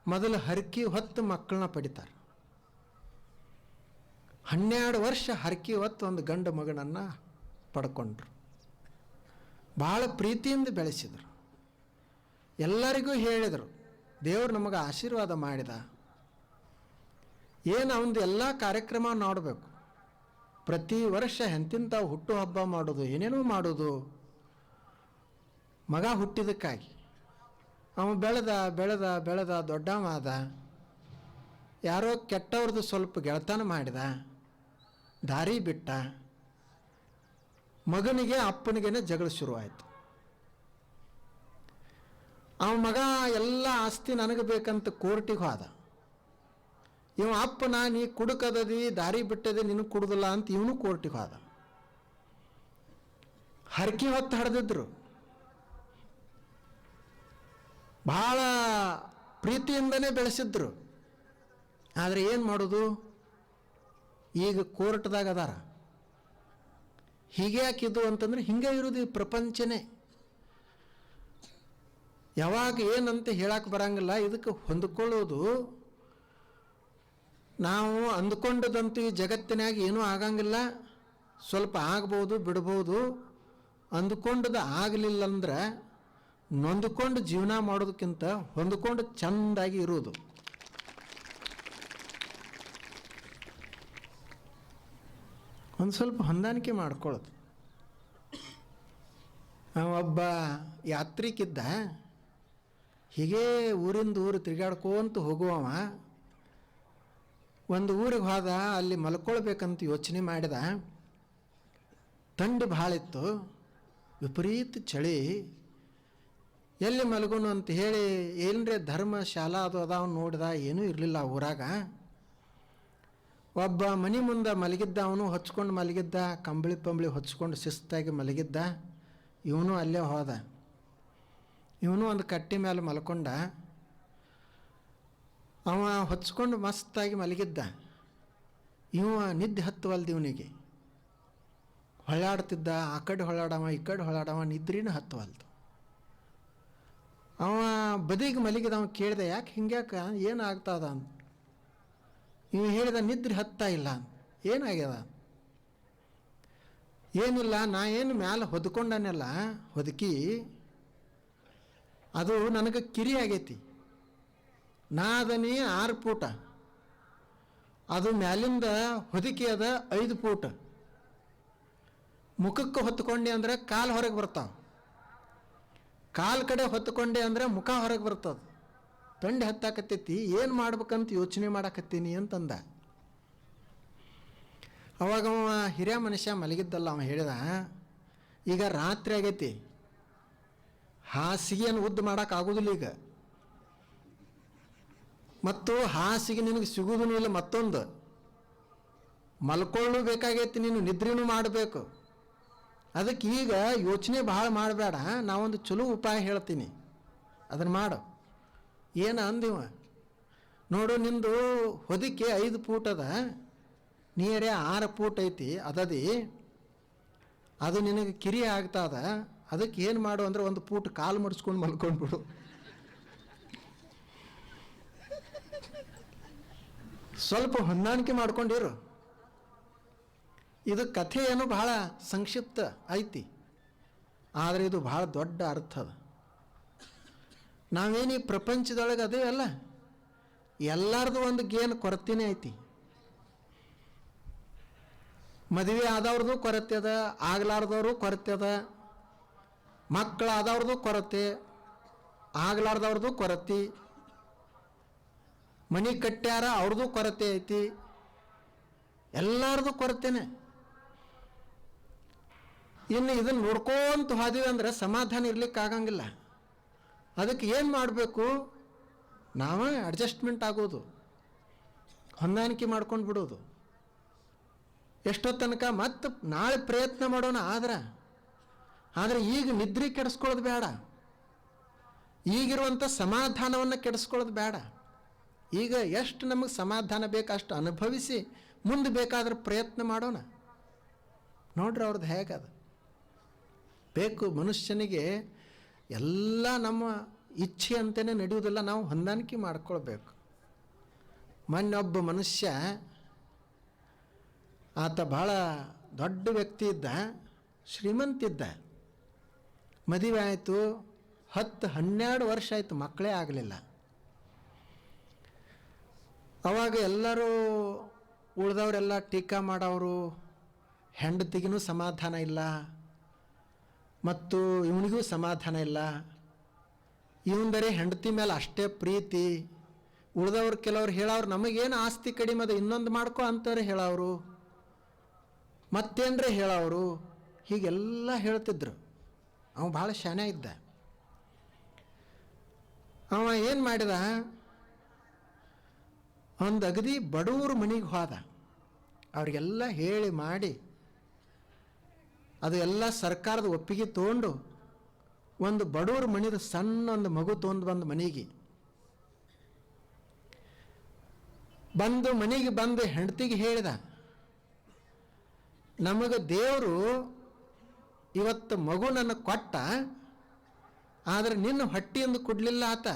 [SPEAKER 1] ಮೊದಲು ಹರಕೆ ಹೊತ್ತು ಮಕ್ಕಳನ್ನ ಪಡಿತಾರೆ. 12 ವರ್ಷ ಹರಕೆ ಹೊತ್ತು ಒಂದು ಗಂಡು ಮಗನನ್ನು ಪಡ್ಕೊಂಡ್ರು. ಭಾಳ ಪ್ರೀತಿಯಿಂದ ಬೆಳೆಸಿದರು. ಎಲ್ಲರಿಗೂ ಹೇಳಿದರು, ದೇವರು ನಮಗೆ ಆಶೀರ್ವಾದ ಮಾಡಿದ. ಏನು ಅವನದು ಎಲ್ಲ ಕಾರ್ಯಕ್ರಮ ನೋಡಬೇಕು, ಪ್ರತಿ ವರ್ಷ ಎಂತಿಂಥ ಹುಟ್ಟು ಹಬ್ಬ ಮಾಡೋದು, ಏನೇನೋ ಮಾಡೋದು ಮಗ ಹುಟ್ಟಿದಕ್ಕಾಗಿ. ಅವ ಬೆಳೆದ ಬೆಳೆದ ಬೆಳೆದ ದೊಡ್ಡವ ಆದ. ಯಾರೋ ಕೆಟ್ಟವ್ರದ್ದು ಸ್ವಲ್ಪ ಗೆಳತನ ಮಾಡಿದ, ದಾರಿ ಬಿಟ್ಟ. ಮಗನಿಗೆ ಅಪ್ಪನಿಗೇನೆ ಜಗಳ ಶುರುವಾಯಿತು. ಅವ ಮಗ ಎಲ್ಲ ಆಸ್ತಿ ನನಗೆ ಬೇಕಂತ ಕೋರ್ಟಿಗೆ ಹೋದ. ಇವ ಅಪ್ಪನ ನೀ ಕುಡುಕದದಿ, ದಾರಿ ಬಿಟ್ಟದೆ, ನಿನಗೆ ಕುಡುದಿಲ್ಲ ಅಂತ ಇವನು ಕೋರ್ಟಿಗೆ ಹೋದ. ಹರಕೆ ಹೊತ್ತು ಹಡ್ದಿದ್ರು, ಭಾಳ ಪ್ರೀತಿಯಿಂದನೇ ಬೆಳೆಸಿದ್ರು. ಆದರೆ ಏನು ಮಾಡೋದು, ಈಗ ಕೋರ್ಟ್ದಾಗ ಅದಾರ. ಹೀಗೆ ಯಾಕಿದ್ದು ಅಂತಂದ್ರೆ ಹಿಂಗೆ ಇರೋದು ಈ ಪ್ರಪಂಚನೇ. ಯಾವಾಗ ಏನಂತ ಹೇಳಕ್ಕೆ ಬರಂಗಿಲ್ಲ. ಇದಕ್ಕೆ ಹೊಂದ್ಕೊಳ್ಳೋದು, ನಾವು ಅಂದ್ಕೊಂಡದಂತೂ ಈ ಜಗತ್ತಿನಾಗ ಏನೂ ಆಗಂಗಿಲ್ಲ. ಸ್ವಲ್ಪ ಆಗ್ಬೋದು, ಬಿಡ್ಬೋದು. ಅಂದ್ಕೊಂಡದ್ದು ಆಗಲಿಲ್ಲ ಅಂದ್ರೆ ನೊಂದ್ಕೊಂಡು ಜೀವನ ಮಾಡೋದಕ್ಕಿಂತ ಹೊಂದ್ಕೊಂಡು ಚೆಂದಾಗಿ ಇರೋದು. ಒಂದು ಸ್ವಲ್ಪ ಹೊಂದಾಣಿಕೆ ಮಾಡ್ಕೊಳ್ಳೋದು. ಒಬ್ಬ ಯಾತ್ರಿಕಿದ್ದ, ಹೀಗೇ ಊರಿಂದ ಊರು ತಿರುಗಾಡ್ಕೊಂತ ಹೋಗುವವ. ಒಂದು ಊರಿಗೆ ಹೋದ, ಅಲ್ಲಿ ಮಲ್ಕೊಳ್ಬೇಕಂತ ಯೋಚನೆ ಮಾಡಿದ. ಥಂಡಿ ಭಾಳ ಇತ್ತು, ವಿಪರೀತ ಚಳಿ. ಎಲ್ಲಿ ಮಲಗೋನು ಅಂತ ಹೇಳಿ ಏನರೇ ಧರ್ಮಶಾಲಾ ಅದು ಅದಾವ ನೋಡಿದ, ಏನೂ ಇರಲಿಲ್ಲ ಊರಾಗ. ಒಬ್ಬ ಮನೆ ಮುಂದೆ ಮಲಗಿದ್ದ, ಅವನು ಹೊಚ್ಕೊಂಡು ಮಲಗಿದ್ದ, ಕಂಬಳಿ ಪಂಬಳಿ ಹೊಚ್ಕೊಂಡು ಶಿಸ್ತಾಗಿ ಮಲಗಿದ್ದ. ಇವನು ಅಲ್ಲೇ ಹೋದ. ಇವನು ಒಂದು ಕಟ್ಟಿ ಮೇಲೆ ಮಲ್ಕೊಂಡ. ಅವ ಹೊಚ್ಕೊಂಡು ಮಸ್ತಾಗಿ ಮಲಗಿದ್ದ. ಇವ ನಿದ್ದೆ ಹತ್ತುವಲ್ದು ಇವನಿಗೆ. ಹೊಳ್ಳಾಡ್ತಿದ್ದ, ಆ ಕಡೆ ಹೊಳ್ಳಾಡವ, ಈ ಕಡೆ ಹೊಳ್ಳಾಡವ, ನಿದ್ರಿನೂ ಹತ್ತುವಲ್ದು. ಅವ ಬದಿಗೆ ಮಲಗಿದ. ಅವ ಕೇಳಿದೆ, ಯಾಕೆ ಹಿಂಗ್ಯಾಕ, ಏನಾಗ್ತದ ಅಂತ. ಇವ ಹೇಳಿದ, ನಿದ್ರೆ ಹತ್ತಾ ಇಲ್ಲ. ಏನಾಗ್ಯದ? ಏನಿಲ್ಲ, ನಾ ಏನು ಮ್ಯಾಲೆ ಹೊದ್ಕೊಂಡನೆಲ್ಲ ಹೊದಕಿ, ಅದು ನನಗೆ ಕಿರಿ ಆಗೈತಿ. ನಾ ಅದನಿ 6 ಫೂಟ, ಅದು ಮ್ಯಾಲಿಂದ ಹೊದಿಕೆ ಅದ 5 ಫೂಟ್. ಮುಖಕ್ಕೆ ಹೊತ್ಕೊಂಡೆ ಅಂದರೆ ಕಾಲು ಹೊರಗೆ ಬರ್ತಾವೆ, ಕಾಲು ಕಡೆ ಹೊತ್ಕೊಂಡೆ ಅಂದರೆ ಮುಖ ಹೊರಗೆ ಬರ್ತದೆ. ತಂಡಿ ಹತ್ತಾಕತ್ತೈತಿ, ಏನು ಮಾಡ್ಬೇಕಂತ ಯೋಚನೆ ಮಾಡಕತ್ತೀನಿ ಅಂತಂದ. ಅವಾಗ ಅವ ಹಿರಿಯ ಮನುಷ್ಯ ಮಲಗಿದ್ದಲ್ಲ, ಅವ ಹೇಳಿದ, ಈಗ ರಾತ್ರಿ ಆಗೈತಿ, ಹಾಸಿಗೆಯನ್ನು ಉದ್ದು ಮಾಡೋಕ್ಕಾಗೋದಿಲ್ಲ ಈಗ, ಮತ್ತು ಹಾಸಿಗೆ ನಿನಗೆ ಸಿಗುವುದೂ ಇಲ್ಲ. ಮತ್ತೊಂದು ಮಲ್ಕೊಳ್ಳೂ ಬೇಕಾಗೈತಿ, ನೀನು ನಿದ್ರೆನೂ ಮಾಡಬೇಕು. ಅದಕ್ಕೆ ಈಗ ಯೋಚನೆ ಭಾಳ ಮಾಡಬೇಡ, ನಾವೊಂದು ಚಲೋ ಉಪಾಯ ಹೇಳ್ತೀನಿ, ಅದನ್ನು ಮಾಡು. ಏನು ಅಂದಿವ, ನೋಡು, ನಿಂದು ಹೊದಿಕೆ 5 ಫೂಟ್ ಅದ, ನೀರೇ 6 ಫೂಟ್ ಐತಿ ಅದದಿ, ಅದು ನಿನಗೆ ಕಿರಿ ಆಗ್ತದ. ಅದಕ್ಕೆ ಏನು ಮಾಡು ಅಂದರೆ ಒಂದು ಪೂಟ ಕಾಲು ಮಡಿಸ್ಕೊಂಡು ಮಲ್ಕೊಂಡ್ಬಿಡು. ಸ್ವಲ್ಪ ಹೊಂದಾಣಿಕೆ ಮಾಡ್ಕೊಂಡಿರು. ಇದು ಕಥೆ ಏನು ಬಹಳ ಸಂಕ್ಷಿಪ್ತ ಐತಿ, ಆದರೆ ಇದು ಬಹಳ ದೊಡ್ಡ ಅರ್ಥ ಅದ. ನಾವೇನು ಈ ಪ್ರಪಂಚದೊಳಗೆ ಅದೇ ಅಲ್ಲ, ಎಲ್ಲರದು ಒಂದು ಗೇನ್ ಕೊರತೆನೇ ಐತಿ. ಮದುವೆ ಆದವ್ರದ್ದು ಕೊರತೆ ಅದ, ಆಗ್ಲಾರ್ದವ್ರು ಕೊರತೆ ಅದ, ಮಕ್ಕಳಾದವ್ರದ್ದು ಕೊರತೆ, ಆಗ್ಲಾರ್ದವ್ರದ್ದು ಕೊರತೆ, ಮನೆ ಕಟ್ಟ್ಯಾರ ಅವ್ರದ್ದು ಕೊರತೆ ಐತಿ, ಎಲ್ಲರದು ಕೊರತೆನೆ. ಇನ್ನು ಇದನ್ನು ನೋಡ್ಕೊಂತ ಹೋದಿವಿ ಅಂದ್ರೆ ಸಮಾಧಾನ ಇರ್ಲಿಕ್ಕೆ ಆಗಂಗಿಲ್ಲ. ಅದಕ್ಕೆ ಏನು ಮಾಡಬೇಕು? ನಾವೇ ಅಡ್ಜಸ್ಟ್ಮೆಂಟ್ ಆಗೋದು, ಹೊಂದಾಣಿಕೆ ಮಾಡ್ಕೊಂಡು ಬಿಡೋದು. ಎಷ್ಟೋ ತನಕ ಮತ್ತೆ ನಾಳೆ ಪ್ರಯತ್ನ ಮಾಡೋಣ. ಆದರೆ ಈಗ ನಿದ್ರೆ ಕೆಡಿಸ್ಕೊಳ್ಳೋದು ಬೇಡ, ಈಗಿರುವಂಥ ಸಮಾಧಾನವನ್ನು ಕೆಡಿಸ್ಕೊಳ್ಳೋದು ಬೇಡ. ಈಗ ಎಷ್ಟು ನಮಗೆ ಸಮಾಧಾನ ಬೇಕು ಅಷ್ಟು ಅನುಭವಿಸಿ ಮುಂದೆ ಬೇಕಾದ್ರೆ ಪ್ರಯತ್ನ ಮಾಡೋಣ. ನೋಡ್ರಿ ಅವ್ರದ್ದು ಹೇಗದ. ಬೇಕು ಮನುಷ್ಯನಿಗೆ ಎಲ್ಲ ನಮ್ಮ ಇಚ್ಛೆ ಅಂತಲೇ ನಡೆಯುವುದಿಲ್ಲ, ನಾವು ಹೊಂದಾಣಿಕೆ ಮಾಡ್ಕೊಳ್ಬೇಕು. ಮೊನ್ನೊಬ್ಬ ಮನುಷ್ಯ, ಆತ ಭಾಳ ದೊಡ್ಡ ವ್ಯಕ್ತಿ ಇದ್ದ, ಶ್ರೀಮಂತಿದ್ದ. ಮದುವೆ ಆಯಿತು, 10-12 ವರ್ಷ ಆಯಿತು, ಮಕ್ಕಳೇ ಆಗಲಿಲ್ಲ. ಅವಾಗ ಎಲ್ಲರೂ ಉಳಿದವರೆಲ್ಲ ಟೀಕಾ ಮಾಡೋರು, ಹೆಂಡತಿಗೂ ಸಮಾಧಾನ ಇಲ್ಲ ಮತ್ತು ಇವನಿಗೂ ಸಮಾಧಾನ ಇಲ್ಲ, ಇವಂದರೆ ಹೆಂಡತಿ ಮೇಲೆ ಅಷ್ಟೇ ಪ್ರೀತಿ. ಉಳಿದವ್ರು ಕೆಲವ್ರು ಹೇಳೋರು ನಮಗೇನು ಆಸ್ತಿ ಕಡಿಮೆ ಅದ, ಇನ್ನೊಂದು ಮಾಡ್ಕೊ ಅಂತಾರೆ ಹೇಳೋರು, ಮತ್ತೇನ್ರೆ ಹೇಳೋರು, ಹೀಗೆಲ್ಲ ಹೇಳ್ತಿದ್ರು. ಅವ ಭಾಳ ಶಾನೆ ಇದ್ದ. ಅವ ಏನು ಮಾಡಿದ, ಒಂದು ಅಗದಿ ಬಡವ್ರ ಮನೆಗೆ ಹೋದ. ಅವ್ರಿಗೆಲ್ಲ ಹೇಳಿ ಮಾಡಿ ಅದು ಎಲ್ಲ ಸರ್ಕಾರದ ಒಪ್ಪಿಗೆ ತೊಗೊಂಡು ಒಂದು ಬಡವ್ರ ಮನೆದ ಸಣ್ಣ ಒಂದು ಮಗು ತೊಗೊಂಡು ಬಂದು ಮನೆಗೆ ಬಂದು ಹೆಂಡತಿಗೆ ಹೇಳಿದ, ನಮಗೆ ದೇವರು ಇವತ್ತು ಮಗು ನನಗೆ ಕೊಟ್ಟ, ಆದರೆ ನಿನ್ನ ಹೊಟ್ಟೆಯಿಂದ ಕೊಡಲಿಲ್ಲ ಆತ,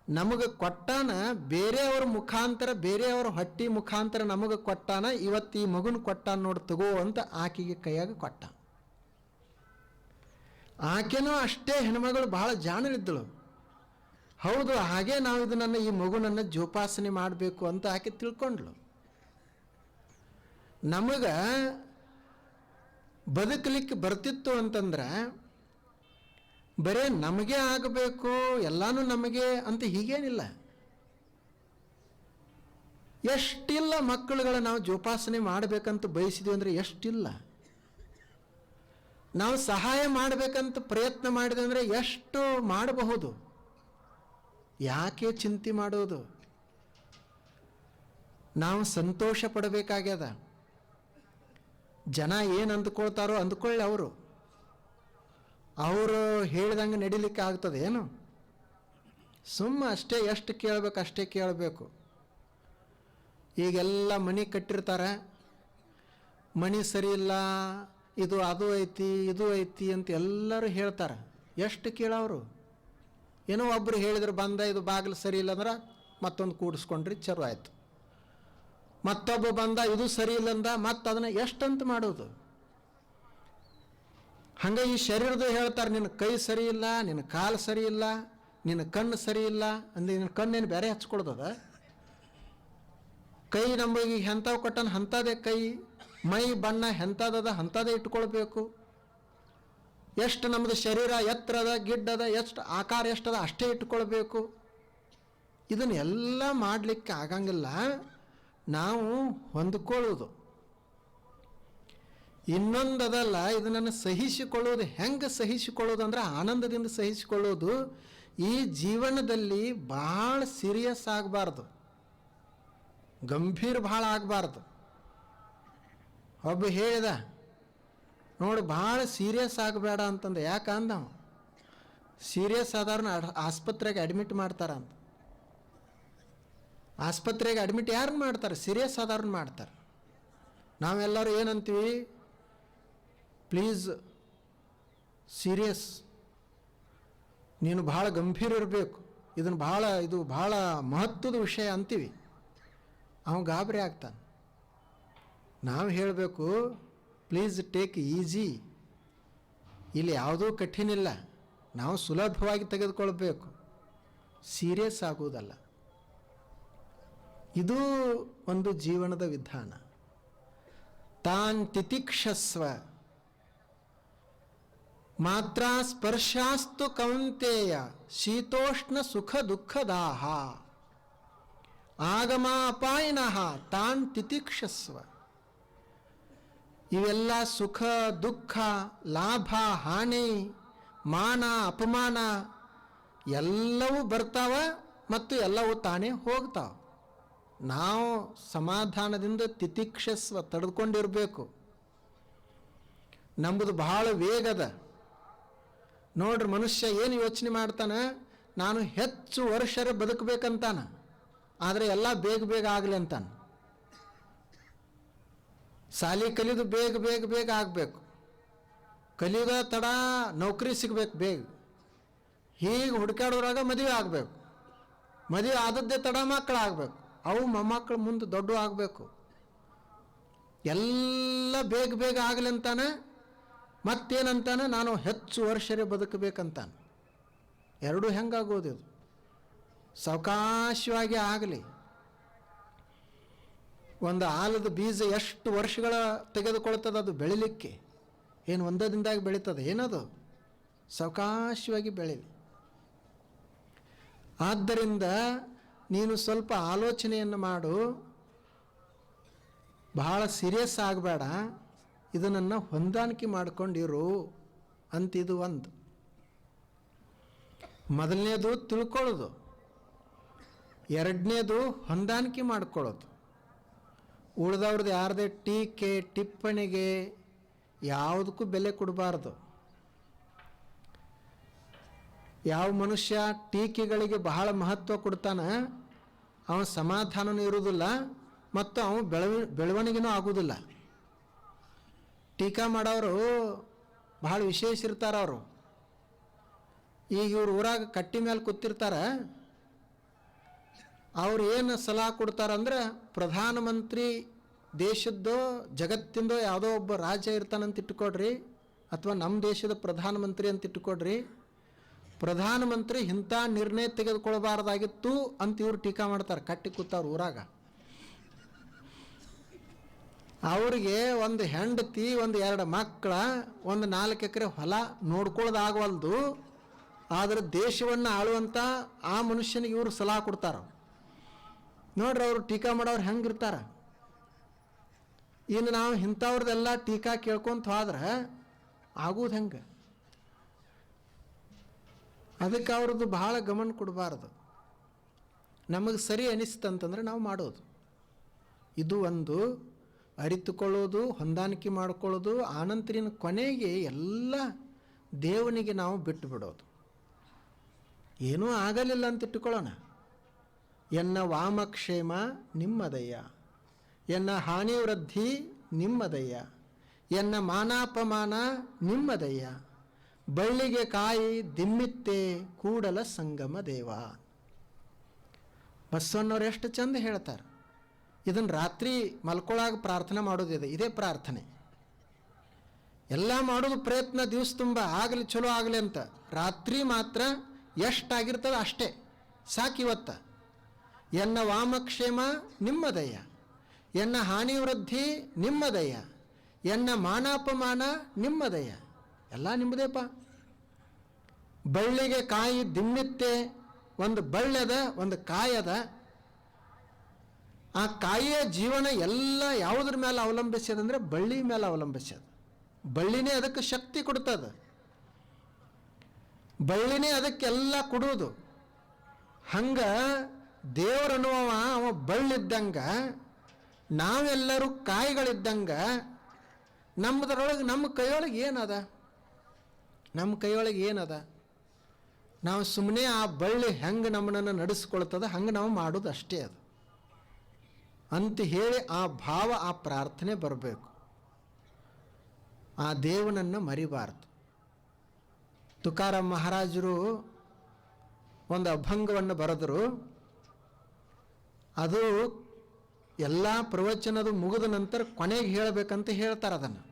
[SPEAKER 1] ನಮಗೆ ಕೊಟ್ಟಾನ ಬೇರೆಯವ್ರ ಮುಖಾಂತರ, ಬೇರೆಯವ್ರ ಹೊಟ್ಟಿ ಮುಖಾಂತರ ನಮಗೆ ಕೊಟ್ಟಾನ, ಇವತ್ತು ಈ ಮಗುನ ಕೊಟ್ಟಾನ ನೋಡಿ ತಗೋ ಅಂತ ಆಕೆಗೆ ಕೈಯಾಗ ಕೊಟ್ಟ. ಆಕೆನೂ ಅಷ್ಟೇ ಹೆಣ್ಮಗಳು ಭಾಳ ಜಾಣರಿದ್ದಳು. ಹೌದು, ಹಾಗೆ ನಾವು ಇದನ್ನು ಈ ಮಗುನನ್ನು ಜೋಪಾಸನೆ ಮಾಡಬೇಕು ಅಂತ ಆಕೆ ತಿಳ್ಕೊಂಡ್ಳು. ನಮಗೆ ಬದುಕಲಿಕ್ಕೆ ಬರ್ತಿತ್ತು ಅಂತಂದ್ರೆ ಬರೇ ನಮಗೆ ಆಗಬೇಕು, ಎಲ್ಲಾನು ನಮಗೆ ಅಂತ ಹೀಗೇನಿಲ್ಲ. ಎಷ್ಟಿಲ್ಲ ಮಕ್ಕಳುಗಳ ನಾವು ಜೋಪಾಸನೆ ಮಾಡಬೇಕಂತ ಬಯಸಿದ್ವಿ ಅಂದರೆ ಎಷ್ಟಿಲ್ಲ. ನಾವು ಸಹಾಯ ಮಾಡಬೇಕಂತ ಪ್ರಯತ್ನ ಮಾಡಿದೆ ಅಂದರೆ ಎಷ್ಟು ಮಾಡಬಹುದು. ಯಾಕೆ ಚಿಂತೆ ಮಾಡೋದು? ನಾವು ಸಂತೋಷ ಪಡಬೇಕಾಗ್ಯದ. ಜನ ಏನು ಅಂದ್ಕೊಳ್ತಾರೋ ಅಂದ್ಕೊಳ್ಳಿ, ಅವರು ಹೇಳಿದಂಗೆ ನಡಿಲಿಕ್ಕೆ ಆಗ್ತದೆ ಏನು? ಅಷ್ಟೇ, ಎಷ್ಟು ಕೇಳಬೇಕು ಅಷ್ಟೇ ಕೇಳಬೇಕು. ಈಗೆಲ್ಲ ಮನೆ ಕಟ್ಟಿರ್ತಾರೆ, ಮನೆ ಸರಿ ಇಲ್ಲ, ಇದು ಅದು ಐತಿ ಇದು ಐತಿ ಅಂತ ಎಲ್ಲರೂ ಹೇಳ್ತಾರೆ. ಎಷ್ಟು ಕೇಳೋರು? ಏನೋ ಒಬ್ಬರು ಹೇಳಿದ್ರು ಬಂದ, ಇದು ಬಾಗಿಲು ಸರಿ ಇಲ್ಲ ಅಂದ್ರೆ ಮತ್ತೊಂದು ಕೂಡಿಸ್ಕೊಂಡ್ರಿ, ಚಲೋ ಆಯಿತು. ಮತ್ತೊಬ್ಬ ಬಂದ, ಇದು ಸರಿ ಇಲ್ಲ ಅಂದ, ಮತ್ತೆ ಅದನ್ನು ಎಷ್ಟಂತ ಮಾಡೋದು? ಹಂಗೆ ಈ ಶರೀರದ ಹೇಳ್ತಾರೆ, ನಿನ್ನ ಕೈ ಸರಿ ಇಲ್ಲ, ನಿನ್ನ ಕಾಲು ಸರಿ ಇಲ್ಲ, ನಿನ್ನ ಕಣ್ಣು ಸರಿ ಇಲ್ಲ ಅಂದ್ರೆ ನಿನ್ನ ಕಣ್ಣೇನು ಬೇರೆ ಹಚ್ಕೊಳ್ತದ? ಕೈ ನಮಗೆ ಎಂಥವು ಕೊಟ್ಟನ ಅಂಥದ್ದೇ ಕೈ, ಮೈ ಬಣ್ಣ ಎಂಥದದ ಅಂಥದ್ದೇ ಇಟ್ಕೊಳ್ಬೇಕು. ಎಷ್ಟು ನಮ್ಮದು ಶರೀರ ಎತ್ತರದ ಗಿಡ್ಡದ, ಎಷ್ಟು ಆಕಾರ ಎಷ್ಟದ ಅಷ್ಟೇ ಇಟ್ಕೊಳ್ಬೇಕು. ಇದನ್ನೆಲ್ಲ ಮಾಡಲಿಕ್ಕೆ ಆಗಂಗಿಲ್ಲ. ನಾವು ಹೊಂದ್ಕೊಳ್ಳೋದು. ಇನ್ನೊಂದದಲ್ಲ, ಇದನ್ನು ಸಹಿಸಿಕೊಳ್ಳೋದು. ಹೆಂಗೆ ಸಹಿಸಿಕೊಳ್ಳೋದು ಅಂದ್ರೆ ಆನಂದದಿಂದ ಸಹಿಸಿಕೊಳ್ಳೋದು. ಈ ಜೀವನದಲ್ಲಿ ಭಾಳ ಸೀರಿಯಸ್ ಆಗಬಾರ್ದು, ಗಂಭೀರ ಭಾಳ ಆಗಬಾರ್ದು. ಒಬ್ಬ ಹೇಳಿದ ನೋಡಿ, ಭಾಳ ಸೀರಿಯಸ್ ಆಗಬೇಡ ಅಂತಂದು. ಯಾಕಂದ ಸೀರಿಯಸ್ ಆದವ್ರನ್ನ ಆಸ್ಪತ್ರೆಗೆ ಅಡ್ಮಿಟ್ ಮಾಡ್ತಾರಂತ. ಆಸ್ಪತ್ರೆಗೆ ಅಡ್ಮಿಟ್ ಯಾರನ್ನ ಮಾಡ್ತಾರೆ? ಸೀರಿಯಸ್ ಆದವ್ರನ್ನ ಮಾಡ್ತಾರೆ. ನಾವೆಲ್ಲರೂ ಏನಂತೀವಿ? ಪ್ಲೀಸ್ ಸೀರಿಯಸ್, ನೀನು ಭಾಳ ಗಂಭೀರ ಇರಬೇಕು, ಇದು ಭಾಳ ಮಹತ್ವದ ವಿಷಯ ಅಂತೀವಿ. ಅವನು ಗಾಬರಿ ಆಗ್ತಾನೆ. ನಾವು ಹೇಳಬೇಕು, ಪ್ಲೀಸ್ ಟೇಕ್ ಈಸಿ, ಇಲ್ಲಿ ಯಾವುದೂ ಕಠಿಣ ಇಲ್ಲ, ನಾವು ಸುಲಭವಾಗಿ ತೆಗೆದುಕೊಳ್ಬೇಕು, ಸೀರಿಯಸ್ ಆಗುವುದಲ್ಲ. ಇದು ಒಂದು ಜೀವನದ ವಿಧಾನ. ತಾನ್ ತಿತಿಕ್ಷಸ್ವ ಮಾತ್ರ ಸ್ಪರ್ಶಾಸ್ತು ಕೌಂತೇಯ ಶೀತೋಷ್ಣ ಸುಖ ದುಃಖದಾಹ ಆಗಮ ಅಪಾಯಿನಃ ತಾನ್ ತಿತಿಕ್ಷಸ್ವ. ಇವೆಲ್ಲ ಸುಖ ದುಃಖ, ಲಾಭ ಹಾನಿ, ಮಾನ ಅಪಮಾನ ಎಲ್ಲವೂ ಬರ್ತಾವ ಮತ್ತು ಎಲ್ಲವೂ ತಾನೇ ಹೋಗ್ತಾವ. ನಾವು ಸಮಾಧಾನದಿಂದ ತಿತಿಕ್ಷಸ್ವ ತಡೆದುಕೊಂಡಿರಬೇಕು. ನಮ್ಮದು ಬಹಳ ವೇಗದ. ನೋಡ್ರಿ, ಮನುಷ್ಯ ಏನು ಯೋಚನೆ ಮಾಡ್ತಾನೆ, ನಾನು ಹೆಚ್ಚು ವರ್ಷರ ಬದುಕಬೇಕಂತಾನ, ಆದರೆ ಎಲ್ಲ ಬೇಗ ಬೇಗ ಆಗಲಿ ಅಂತಾನೆ. ಸಾಲಿ ಕಲಿದು ಬೇಗ ಬೇಗ ಬೇಗ ಆಗಬೇಕು, ಕಲಿಯೋದ ತಡ ನೌಕರಿ ಸಿಗಬೇಕು ಬೇಗ, ಹೀಗೆ ಹುಡುಕಾಡೋರಾಗ ಮದುವೆ ಆಗಬೇಕು, ಮದುವೆ ಆದದ್ದೇ ತಡ ಮಕ್ಕಳು ಆಗಬೇಕು, ಅವು ಮೊಮ್ಮಕ್ಕಳು ಮುಂದೆ ದೊಡ್ಡ ಆಗಬೇಕು, ಎಲ್ಲ ಬೇಗ ಬೇಗ ಆಗಲಿ ಅಂತಾನೆ. ಮತ್ತೇನಂತಾನೆ, ನಾನು ಹೆಚ್ಚು ವರ್ಷರೇ ಬದುಕಬೇಕಂತಾನೆ. ಎರಡೂ ಹೆಂಗಾಗೋದಿದು? ಸಾವಕಾಶವಾಗಿ ಆಗಲಿ. ಒಂದು ಆಲದ ಬೀಜ ಎಷ್ಟು ವರ್ಷಗಳ ತೆಗೆದುಕೊಳ್ತದೆ ಅದು ಬೆಳಿಲಿಕ್ಕೆ? ಏನು ಒಂದೇ ದಿನದಾಗ ಬೆಳೀತದೆ? ಏನದು? ಸಾವಕಾಶವಾಗಿ ಬೆಳೀಲಿ. ಆದ್ದರಿಂದ ನೀನು ಸ್ವಲ್ಪ ಆಲೋಚನೆಯನ್ನು ಮಾಡು, ಬಹಳ ಸೀರಿಯಸ್ ಆಗಬೇಡ, ಇದನ್ನು ಹೊಂದಾಣಿಕೆ ಮಾಡಿಕೊಂಡಿರು ಅಂತಿದು ಒಂದು. ಮೊದಲನೇದು ತಿಳ್ಕೊಳ್ಳೋದು, ಎರಡನೇದು ಹೊಂದಾಣಿಕೆ ಮಾಡ್ಕೊಳ್ಳೋದು. ಉಳಿದವ್ರದ್ದು ಯಾರದೇ ಟೀಕೆ ಟಿಪ್ಪಣಿಗೆ ಯಾವುದಕ್ಕೂ ಬೆಲೆ ಕೊಡಬಾರ್ದು. ಯಾವ ಮನುಷ್ಯ ಟೀಕೆಗಳಿಗೆ ಬಹಳ ಮಹತ್ವ ಕೊಡ್ತಾನೆ, ಅವನ ಸಮಾಧಾನವೂ ಇರುವುದಿಲ್ಲ ಮತ್ತು ಅವನು ಬೆಳವಣಿಗೆನೂ ಆಗುವುದಿಲ್ಲ. ಟೀಕಾ ಮಾಡೋರು ಬಹಳ ವಿಶೇಷ ಇರ್ತಾರೆ. ಅವರು ಈಗ ಇವ್ರು ಊರಾಗ ಕಟ್ಟಿ ಮೇಲೆ ಕೂತಿರ್ತಾರೆ, ಅವ್ರು ಏನು ಸಲಹೆ ಕೊಡ್ತಾರಂದ್ರೆ, ಪ್ರಧಾನಮಂತ್ರಿ ದೇಶದ್ದೋ ಜಗತ್ತಿಂದೋ ಯಾವುದೋ ಒಬ್ಬ ರಾಜ್ಯ ಇರ್ತಾನಂತ ಇಟ್ಕೊಡ್ರಿ, ಅಥವಾ ನಮ್ಮ ದೇಶದ ಪ್ರಧಾನಮಂತ್ರಿ ಅಂತ ಇಟ್ಕೊಡ್ರಿ, ಪ್ರಧಾನಮಂತ್ರಿ ಇಂಥ ನಿರ್ಣಯ ತೆಗೆದುಕೊಳ್ಬಾರ್ದಾಗಿತ್ತು ಅಂತ ಇವ್ರು ಟೀಕಾ ಮಾಡ್ತಾರೆ ಕಟ್ಟಿ ಕೂತವ್ರು ಊರಾಗ. ಅವ್ರಿಗೆ ಒಂದು ಹೆಂಡತಿ, ಒಂದು 2 ಮಕ್ಕಳ, ಒಂದು 4 ಎಕರೆ ಹೊಲ ನೋಡ್ಕೊಳ್ಳೋದಾಗವಲ್ದು, ಆದರೆ ದೇಶವನ್ನು ಆಳುವಂಥ ಆ ಮನುಷ್ಯನಿಗೆ ಇವರು ಸಲಹೆ ಕೊಡ್ತಾರ. ನೋಡ್ರಿ, ಅವರು ಟೀಕಾ ಮಾಡೋರು ಹೆಂಗಿರ್ತಾರ. ಇನ್ನು ನಾವು ಇಂಥವ್ರದ್ದೆಲ್ಲ ಟೀಕಾ ಕೇಳ್ಕೊಂತ ಹೋದ್ರೆ ಆಗೋದು ಹೆಂಗೆ? ಅದಕ್ಕೆ ಅವ್ರದ್ದು ಬಹಳ ಗಮನ ಕೊಡಬಾರ್ದು. ನಮಗೆ ಸರಿ ಅನಿಸ್ತಂತಂದ್ರೆ ನಾವು ಮಾಡೋದು. ಇದು ಒಂದು ಅರಿತುಕೊಳ್ಳೋದು, ಹೊಂದಾಣಿಕೆ ಮಾಡಿಕೊಳ್ಳೋದು. ಆನಂತರಿನ ಕೊನೆಗೆ ಎಲ್ಲ ದೇವನಿಗೆ ನಾವು ಬಿಟ್ಟು ಬಿಡೋದು. ಏನೂ ಆಗಲಿಲ್ಲ ಅಂತ ಇಟ್ಟುಕೊಳ್ಳೋಣ. ಎನ್ನ ವಾಮಕ್ಷೇಮ ನಿಮ್ಮದಯ್ಯ, ಎನ್ನ ಹಾನಿ ವೃದ್ಧಿ ನಿಮ್ಮದಯ್ಯ, ಎನ್ನ ಮಾನಾಪಮಾನ ನಿಮ್ಮದಯ್ಯ, ಬಳ್ಳಿಗೆ ಕಾಯಿ ದಿಮ್ಮಿತ್ತೆ ಕೂಡಲ ಸಂಗಮ ದೇವ. ಬಸವಣ್ಣವ್ರು ಎಷ್ಟು ಚಂದ ಹೇಳ್ತಾರೆ. ಇದನ್ನು ರಾತ್ರಿ ಮಲ್ಕೊಳಾಗ ಪ್ರಾರ್ಥನೆ ಮಾಡೋದಿದೆ, ಇದೇ ಪ್ರಾರ್ಥನೆ. ಎಲ್ಲ ಮಾಡೋದು ಪ್ರಯತ್ನ ದಿವಸ ತುಂಬ ಆಗಲಿ, ಚಲೋ ಆಗಲಿ ಅಂತ. ರಾತ್ರಿ ಮಾತ್ರ ಎಷ್ಟಾಗಿರ್ತದೆ ಅಷ್ಟೇ ಸಾಕಿವತ್ತ. ಎನ್ನ ವಾಮಕ್ಷೇಮ ನಿಮ್ಮದಯ್ಯ, ಎನ್ನ ಹಾನಿ ವೃದ್ಧಿ ನಿಮ್ಮದಯ್ಯ, ಎನ್ನ ಮಾನಾಪಮಾನ ನಿಮ್ಮದಯ್ಯ, ಎಲ್ಲ ನಿಮ್ಮದೇಪ್ಪ. ಬಳ್ಳಿಗೆ ಕಾಯಿ ದಿಮ್ಮಿತ್ತೆ, ಒಂದು ಬಳ್ಳ್ಯದ ಒಂದು ಕಾಯದ. ಆ ಕಾಯಿಯ ಜೀವನ ಎಲ್ಲ ಯಾವುದ್ರ ಮೇಲೆ ಅವಲಂಬಿಸ್ಯದಂದ್ರೆ ಬಳ್ಳಿ ಮೇಲೆ ಅವಲಂಬಿಸ್ಯದ. ಬಳ್ಳಿನೇ ಅದಕ್ಕೆ ಶಕ್ತಿ ಕೊಡ್ತದೆ, ಬಳ್ಳಿನೇ ಅದಕ್ಕೆಲ್ಲ ಕೊಡುವುದು. ಹಂಗೆ ದೇವರನ್ನುವ ಅವ ಬಳ್ಳಿದ್ದಂಗೆ, ನಾವೆಲ್ಲರೂ ಕಾಯಿಗಳಿದ್ದಂಗೆ. ನಮ್ಮದ್ರೊಳಗೆ ನಮ್ಮ ಕೈಯೊಳಗೆ ಏನದ? ನಮ್ಮ ಕೈಯೊಳಗೆ ಏನದ? ನಾವು ಸುಮ್ಮನೆ ಆ ಬಳ್ಳಿ ಹೆಂಗೆ ನಮ್ಮನ್ನು ನಡೆಸ್ಕೊಳ್ತದ ಹಂಗೆ ನಾವು ಮಾಡೋದು ಅಷ್ಟೇ ಅದು ಅಂತ ಹೇಳಿ ಆ ಭಾವ, ಆ ಪ್ರಾರ್ಥನೆ ಬರಬೇಕು. ಆ ದೇವನನ್ನು ಮರಿಬಾರ್ದು. ತುಕಾರಾಮ್ ಮಹಾರಾಜರು ಒಂದು ಅಭಂಗವನ್ನು ಬರೆದರು. ಅದು ಎಲ್ಲ ಪ್ರವಚನದ ಮುಗಿದ ನಂತರ ಕೊನೆಗೆ ಹೇಳಬೇಕಂತ ಹೇಳ್ತಾರೆ. ಅದನ್ನು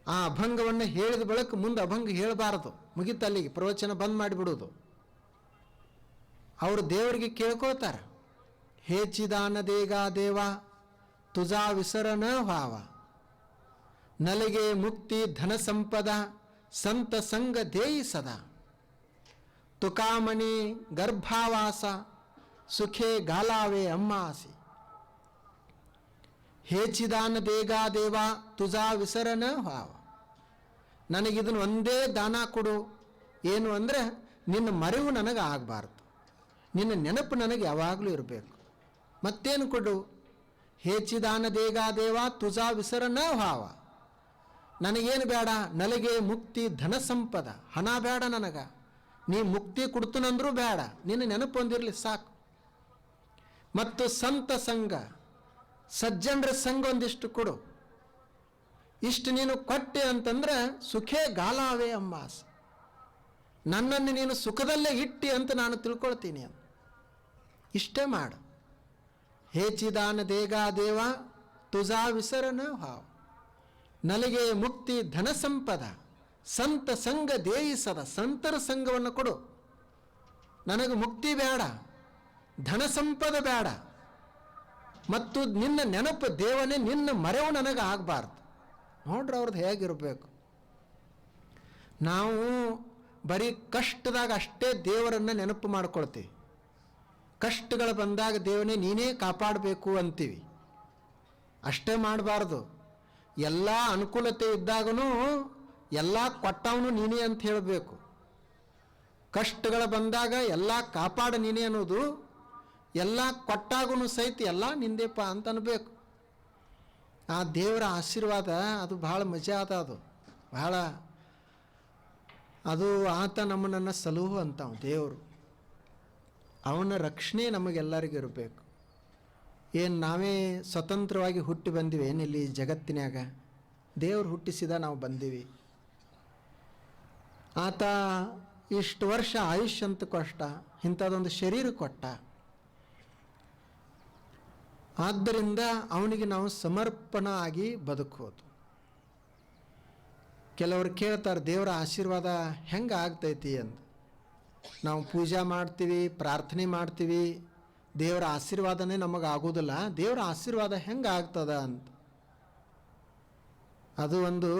[SPEAKER 1] ಆ ಅಭಂಗವನ್ನು ಹೇಳಿದ ಬಳಿಕ ಮುಂದೆ ಅಭಂಗ ಹೇಳಬಾರದು, ಮುಗಿತಲ್ಲಿಗೆ ಪ್ರವಚನ ಬಂದ್ ಮಾಡಿಬಿಡೋದು. ಅವರು ದೇವರಿಗೆ ಕೇಳ್ಕೊಳ್ತಾರೆ, ಹೇ ಚಿದಾನ ದೇಗಾ ದೇವ ತುಜಾ ವಿಸರನ ಭಾವ, ನಲಿಗೆ ಮುಕ್ತಿ ಧನ ಸಂಪದ ಸಂತ ಸಂಗ ದೇಯಿ ಸದಾ, ತುಕಾಮಣಿ ಗರ್ಭಾವಾಸ ಸುಖೇ ಗಾಲಾವೆ ಅಮ್ಮಾಸಿ. ಹೇ ಚಿದಾನ ದೇಗಾ ದೇವ ತುಜಾ ವಿಸರನ ಭಾವ, ನನಗಿದನ್ನು ಒಂದೇ ದಾನ ಕೊಡು. ಏನು ಅಂದರೆ ನಿನ್ನ ಮರೆವು ನನಗೆ ಆಗಬಾರ್ದು, ನಿನ್ನ ನೆನಪು ನನಗೆ ಯಾವಾಗಲೂ ಇರಬೇಕು. ಮತ್ತೇನು ಕೊಡು? ಹೇ ಚಿದಾನ ದೇಗಾ ದೇವ ತುಜಾ ವಿಸರನ ಭಾವ, ನನಗೇನು ಬೇಡ, ನಲಿಗೆ ಮುಕ್ತಿ ಧನ ಸಂಪದ, ಹಣ ಬೇಡ ನನಗೆ, ನೀ ಮುಕ್ತಿ ಕೊಡ್ತನಂದ್ರೂ ಬೇಡ, ನಿನ್ನ ನೆನಪು ಹೊಂದಿರಲಿ ಸಾಕು. ಮತ್ತು ಸಂತ ಸಂಘ, ಸಜ್ಜನರ ಸಂಘ ಒಂದಿಷ್ಟು ಕೊಡು. ಇಷ್ಟು ನೀನು ಕೊಟ್ಟೆ ಅಂತಂದ್ರೆ ಸುಖೇ ಗಾಲಾವೆ ಅಮ್ಮಾಸ, ನನ್ನನ್ನು ನೀನು ಸುಖದಲ್ಲೇ ಇಟ್ಟಿ ಅಂತ ನಾನು ತಿಳ್ಕೊಳ್ತೀನಿ ಅಂತ. ಇಷ್ಟೇ ಮಾಡು. ಹೇ ಚಿದಾನ ದೇಗಾ ದೇವ ತುಜಾ ವಿಸರನ ಭಾವ, ನಲಿಗೆ ಮುಕ್ತಿ ಧನ ಸಂಪದ ಸಂತ ಸಂಘ ದೇಯಿಸದ, ಸಂತರ ಸಂಘವನ್ನು ಕೊಡು. ನನಗೆ ಮುಕ್ತಿ ಬೇಡ, ಧನ ಸಂಪದ ಬೇಡ, ಮತ್ತು ನಿನ್ನ ನೆನಪು ದೇವನೇ, ನಿನ್ನ ಮರೆವು ನನಗೆ ಆಗಬಾರ್ದು. ನೋಡ್ರಿ ಅವ್ರದ್ದು ಹೇಗಿರಬೇಕು. ನಾವು ಬರೀ ಕಷ್ಟದಾಗ ಅಷ್ಟೇ ದೇವರನ್ನು ನೆನಪು ಮಾಡ್ಕೊಳ್ತೀವಿ. ಕಷ್ಟಗಳು ಬಂದಾಗ ದೇವನೇ ನೀನೇ ಕಾಪಾಡಬೇಕು ಅಂತೀವಿ. ಅಷ್ಟೇ ಮಾಡಬಾರ್ದು. ಎಲ್ಲ ಅನುಕೂಲತೆ ಇದ್ದಾಗನೂ ಎಲ್ಲ ಕೊಟ್ಟವನು ನೀನೇ ಅಂತ ಹೇಳಬೇಕು. ಕಷ್ಟಗಳು ಬಂದಾಗ ಎಲ್ಲ ಕಾಪಾಡ ನೀನೇ ಅನ್ನೋದು, ಎಲ್ಲ ಕೊಟ್ಟಾಗೂ ಸಹಿತ ಎಲ್ಲ ನಿಂದೇಪ ಅಂತ ಅನ್ಬೇಕು. ಆ ದೇವರ ಆಶೀರ್ವಾದ ಅದು ಭಾಳ ಮಜಾ ಅದ. ಅದು ಭಾಳ, ಅದು ಆತ ನಮ್ಮನ್ನು ಸಲಹು ಅಂತಾವ ದೇವರು. ಅವನ ರಕ್ಷಣೆ ನಮಗೆಲ್ಲರಿಗೂ ಇರಬೇಕು. ಏನು ನಾವೇ ಸ್ವತಂತ್ರವಾಗಿ ಹುಟ್ಟಿ ಬಂದಿವಿ ಏನಿಲ್ಲಿ ಜಗತ್ತಿನಾಗ? ದೇವರು ಹುಟ್ಟಿಸಿದ ನಾವು ಬಂದೀವಿ. ಆತ ಇಷ್ಟು ವರ್ಷ ಆಯುಷ್ಯ ಅಂತ ಕೊಟ್ಟ, ಇಂಥದ್ದೊಂದು ಶರೀರ ಕೊಟ್ಟ. ಆದ್ದರಿಂದ ಅವನಿಗೆ ನಾವು ಸಮರ್ಪಣ ಆಗಿ ಬದುಕೋದು. ಕೆಲವರು ಕೇಳ್ತಾರೆ ದೇವರ ಆಶೀರ್ವಾದ ಹೆಂಗೆ ಆಗ್ತೈತಿ ಅಂತ. ನಾವು ಪೂಜೆ ಮಾಡ್ತೀವಿ, ಪ್ರಾರ್ಥನೆ ಮಾಡ್ತೀವಿ, ದೇವರ ಆಶೀರ್ವಾದನೇ ನಮಗೆ ಆಗೋದಿಲ್ಲ. ದೇವರ ಆಶೀರ್ವಾದ ಹೆಂಗೆ ಆಗ್ತದ ಅಂತ ಅದು ಒಂದು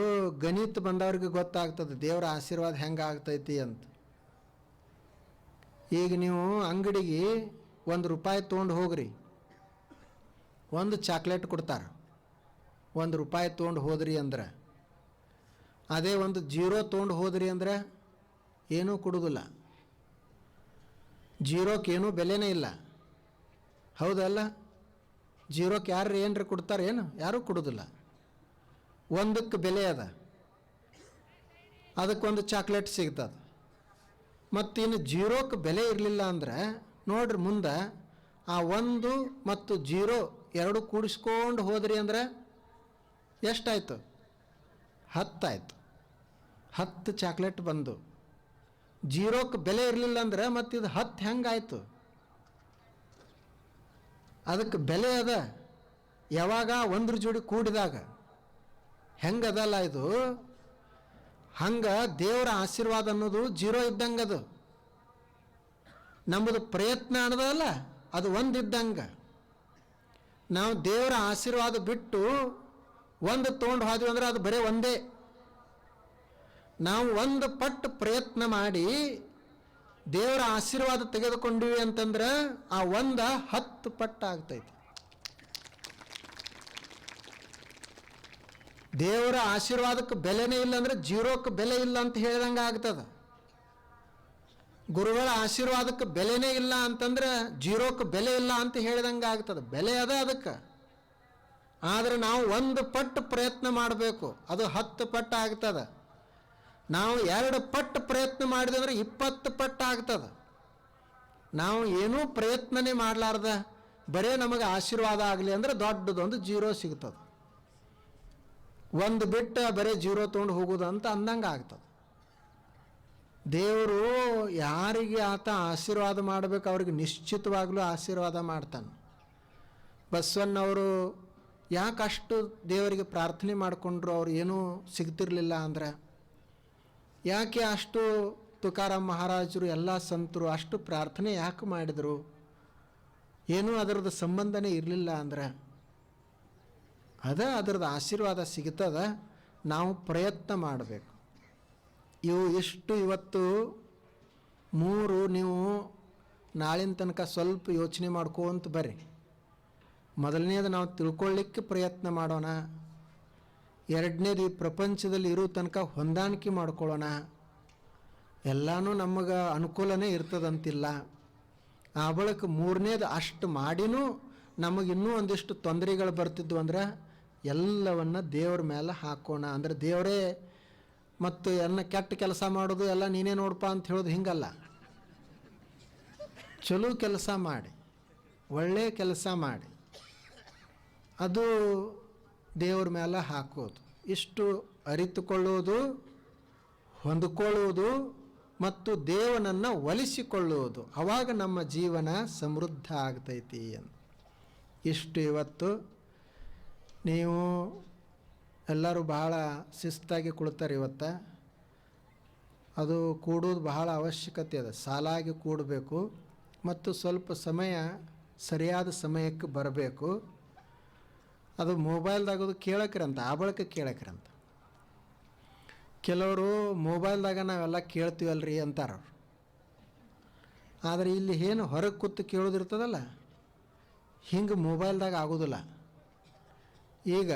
[SPEAKER 1] ಗಣಿತ ಬಂದವ್ರಿಗೆ ಗೊತ್ತಾಗ್ತದೆ ದೇವರ ಆಶೀರ್ವಾದ ಹೆಂಗೆ ಆಗ್ತೈತಿ ಅಂತ. ಈಗ ನೀವು ಅಂಗಡಿಗೆ ₹1 ತೊಗೊಂಡು ಹೋಗ್ರಿ, ಒಂದು ಚಾಕ್ಲೇಟ್ ಕೊಡ್ತಾರೆ. ₹1 ತೊಗೊಂಡು ಹೋದ್ರಿ ಅಂದ್ರೆ, ಅದೇ ಒಂದು 0 ತೊಗೊಂಡು ಹೋದ್ರಿ ಅಂದ್ರೆ ಏನೂ ಕೊಡೋದಿಲ್ಲ. 0ಕ್ಕೆ ಏನೂ ಬೆಲೆನೇ ಇಲ್ಲ, ಹೌದಲ್ಲ? 0ಕ್ಕೆ ಯಾರು ಏನರ ಕೊಡ್ತಾರೆ? ಏನು ಯಾರೂ ಕೊಡೋದಿಲ್ಲ. 1ಕ್ಕೆ ಬೆಲೆ ಅದ, ಅದಕ್ಕೊಂದು ಚಾಕ್ಲೇಟ್ ಸಿಗ್ತದೆ. ಮತ್ತು ಇನ್ನು 0ಕ್ಕೆ ಬೆಲೆ ಇರಲಿಲ್ಲ ಅಂದ್ರೆ ನೋಡ್ರಿ, ಮುಂದೆ ಆ 1 ಮತ್ತು 0 ಎರಡು ಕೂಡಿಸ್ಕೊಂಡು ಹೋದ್ರಿ ಅಂದ್ರೆ ಎಷ್ಟಾಯಿತು? 10 ಆಯಿತು. 10 ಚಾಕ್ಲೇಟ್ ಬಂದು 0ಕ್ಕೆ ಬೆಲೆ ಇರಲಿಲ್ಲ ಅಂದ್ರೆ ಮತ್ತಿದು 10 ಹೆಂಗಾಯಿತು? ಅದಕ್ಕೆ ಬೆಲೆ ಅದ ಯಾವಾಗ? 1 ಜೋಡಿ ಕೂಡಿದಾಗ. ಹೆಂಗದಲ್ಲ ಇದು? ಹಂಗೆ ದೇವರ ಆಶೀರ್ವಾದ ಅನ್ನೋದು 0 ಇದ್ದಂಗೆ. ಅದು ನಮ್ಮದು ಪ್ರಯತ್ನ ಅನ್ನೋದಲ್ಲ, ಅದು 1 ಇದ್ದಂಗೆ. ನಾವು ದೇವರ ಆಶೀರ್ವಾದ ಬಿಟ್ಟು 1 ತೊಗೊಂಡು ಹೋದ್ವಿ ಅಂದ್ರೆ ಅದು ಬರೀ 1. ನಾವು 1 ಪಟ್ಟು ಪ್ರಯತ್ನ ಮಾಡಿ ದೇವರ ಆಶೀರ್ವಾದ ತೆಗೆದುಕೊಂಡಿವಿ ಅಂತಂದ್ರೆ ಆ 1 10 ಪಟ್ಟು ಆಗ್ತೈತಿ. ದೇವರ ಆಶೀರ್ವಾದಕ್ಕೆ ಬೆಲೆನೇ ಇಲ್ಲ ಅಂದ್ರೆ 0ಕ್ಕೆ ಬೆಲೆ ಇಲ್ಲ ಅಂತ ಹೇಳಿದಂಗೆ ಆಗ್ತದೆ. ಗುರುಗಳ ಆಶೀರ್ವಾದಕ್ಕೆ ಬೆಲೆನೇ ಇಲ್ಲ ಅಂತಂದ್ರೆ 0ಕ್ಕೆ ಬೆಲೆ ಇಲ್ಲ ಅಂತ ಹೇಳಿದಂಗೆ ಆಗ್ತದೆ. ಬೆಲೆ ಅದ ಅದಕ್ಕೆ, ಆದರೆ ನಾವು 1 ಪಟ್ಟು ಪ್ರಯತ್ನ ಮಾಡಬೇಕು, ಅದು 10 ಪಟ್ಟು ಆಗ್ತದೆ. ನಾವು 2 ಪಟ್ಟು ಪ್ರಯತ್ನ ಮಾಡಿದಂದ್ರೆ 20 ಪಟ್ಟು ಆಗ್ತದೆ. ನಾವು ಏನೂ ಪ್ರಯತ್ನನೇ ಮಾಡಲಾರ್ದ ಬರೇ ನಮಗೆ ಆಶೀರ್ವಾದ ಆಗಲಿ ಅಂದ್ರೆ ದೊಡ್ಡದೊಂದು 0 ಸಿಗ್ತದೆ. 1 ಬಿಟ್ಟು ಬರೀ 0 ತೊಗೊಂಡು ಹೋಗೋದು ಅಂತ ಅಂದಂಗೆ ಆಗ್ತದೆ. ದೇವರು ಯಾರಿಗೆ ಆತ ಆಶೀರ್ವಾದ ಮಾಡಬೇಕು ಅವ್ರಿಗೆ ನಿಶ್ಚಿತವಾಗಲೂ ಆಶೀರ್ವಾದ ಮಾಡ್ತಾನೆ. ಬಸವಣ್ಣವರು ಯಾಕೆ ಅಷ್ಟು ದೇವರಿಗೆ ಪ್ರಾರ್ಥನೆ ಮಾಡಿಕೊಂಡ್ರು, ಅವ್ರು ಏನೂ ಸಿಗ್ತಿರ್ಲಿಲ್ಲ ಅಂದ್ರೆ? ಯಾಕೆ ಅಷ್ಟು ತುಕಾರಾಮ್ ಮಹಾರಾಜರು ಎಲ್ಲ ಸಂತರು ಅಷ್ಟು ಪ್ರಾರ್ಥನೆ ಯಾಕೆ ಮಾಡಿದರು? ಏನೂ ಅದರದ್ದು ಸಂಬಂಧನೇ ಇರಲಿಲ್ಲ ಅಂದ್ರೆ ಅದರದ್ದು ಆಶೀರ್ವಾದ ಸಿಗ್ತದ. ನಾವು ಪ್ರಯತ್ನ ಮಾಡಬೇಕು. ಇಷ್ಟು ಇವತ್ತು 3 ನೀವು ನಾಳಿನ ತನಕ ಸ್ವಲ್ಪ ಯೋಚನೆ ಮಾಡ್ಕೊಂತ ಬರ್ರಿ. ಮೊದಲನೇದು ನಾವು ತಿಳ್ಕೊಳ್ಳಿಕ್ಕೆ ಪ್ರಯತ್ನ ಮಾಡೋಣ. ಎರಡನೇದು ಈ ಪ್ರಪಂಚದಲ್ಲಿ ಇರೋ ತನಕ ಹೊಂದಾಣಿಕೆ ಮಾಡ್ಕೊಳ್ಳೋಣ. ಎಲ್ಲನೂ ನಮಗೆ ಅನುಕೂಲನೇ ಇರ್ತದಂತಿಲ್ಲ. ಆ ಬಳಿಕ 3ನೇದು ಅಷ್ಟು ಮಾಡಿನೂ ನಮಗಿನ್ನೂ ಒಂದಿಷ್ಟು ತೊಂದರೆಗಳು ಬರ್ತಿದ್ವು ಅಂದ್ರೆ ಎಲ್ಲವನ್ನು ದೇವ್ರ ಮೇಲೆ ಹಾಕೋಣ. ಅಂದರೆ ದೇವರೇ ಮತ್ತು ಕೆಟ್ಟ ಕೆಲಸ ಮಾಡೋದು ಎಲ್ಲ ನೀನೇ ನೋಡಪ್ಪ ಅಂತ ಹೇಳೋದು ಹಿಂಗಲ್ಲ. ಚಲೋ ಕೆಲಸ ಮಾಡಿ, ಒಳ್ಳೆಯ ಕೆಲಸ ಮಾಡಿ, ಅದು ದೇವ್ರ ಮೇಲೆ ಹಾಕೋದು. ಇಷ್ಟು ಅರಿತುಕೊಳ್ಳುವುದು, ಹೊಂದಿಕೊಳ್ಳುವುದು ಮತ್ತು ದೇವನನ್ನು ಒಲಿಸಿಕೊಳ್ಳುವುದು. ಆವಾಗ ನಮ್ಮ ಜೀವನ ಸಮೃದ್ಧ ಆಗ್ತೈತಿ ಅಂತ. ಇಷ್ಟು ಇವತ್ತು ನೀವು ಎಲ್ಲರೂ ಬಹಳ ಶಿಸ್ತಾಗಿ ಕುಳ್ತಾರೆ. ಇವತ್ತು ಅದು ಕೂಡೋದು ಬಹಳ ಅವಶ್ಯಕತೆ ಇದೆ. ಸಾಲಾಗಿ ಕೂಡಬೇಕು ಮತ್ತು ಸ್ವಲ್ಪ ಸಮಯ ಸರಿಯಾದ ಸಮಯಕ್ಕೆ ಬರಬೇಕು. ಅದು ಮೊಬೈಲ್ದಾಗದು ಕೇಳಕ್ರಂತ, ಆ ಬಳಿಕ ಕೇಳಕ್ರಂತ. ಕೆಲವರು ಮೊಬೈಲ್ದಾಗ ನಾವೆಲ್ಲ ಕೇಳ್ತೀವಲ್ರಿ ಅಂತಾರೆ. ಆದರೆ ಇಲ್ಲಿ ಏನು ಹೊರಗೆ ಕೂತು ಕೇಳೋದಿರ್ತದಲ್ಲ, ಹಿಂಗೆ ಮೊಬೈಲ್ದಾಗ ಆಗೋದಿಲ್ಲ. ಈಗ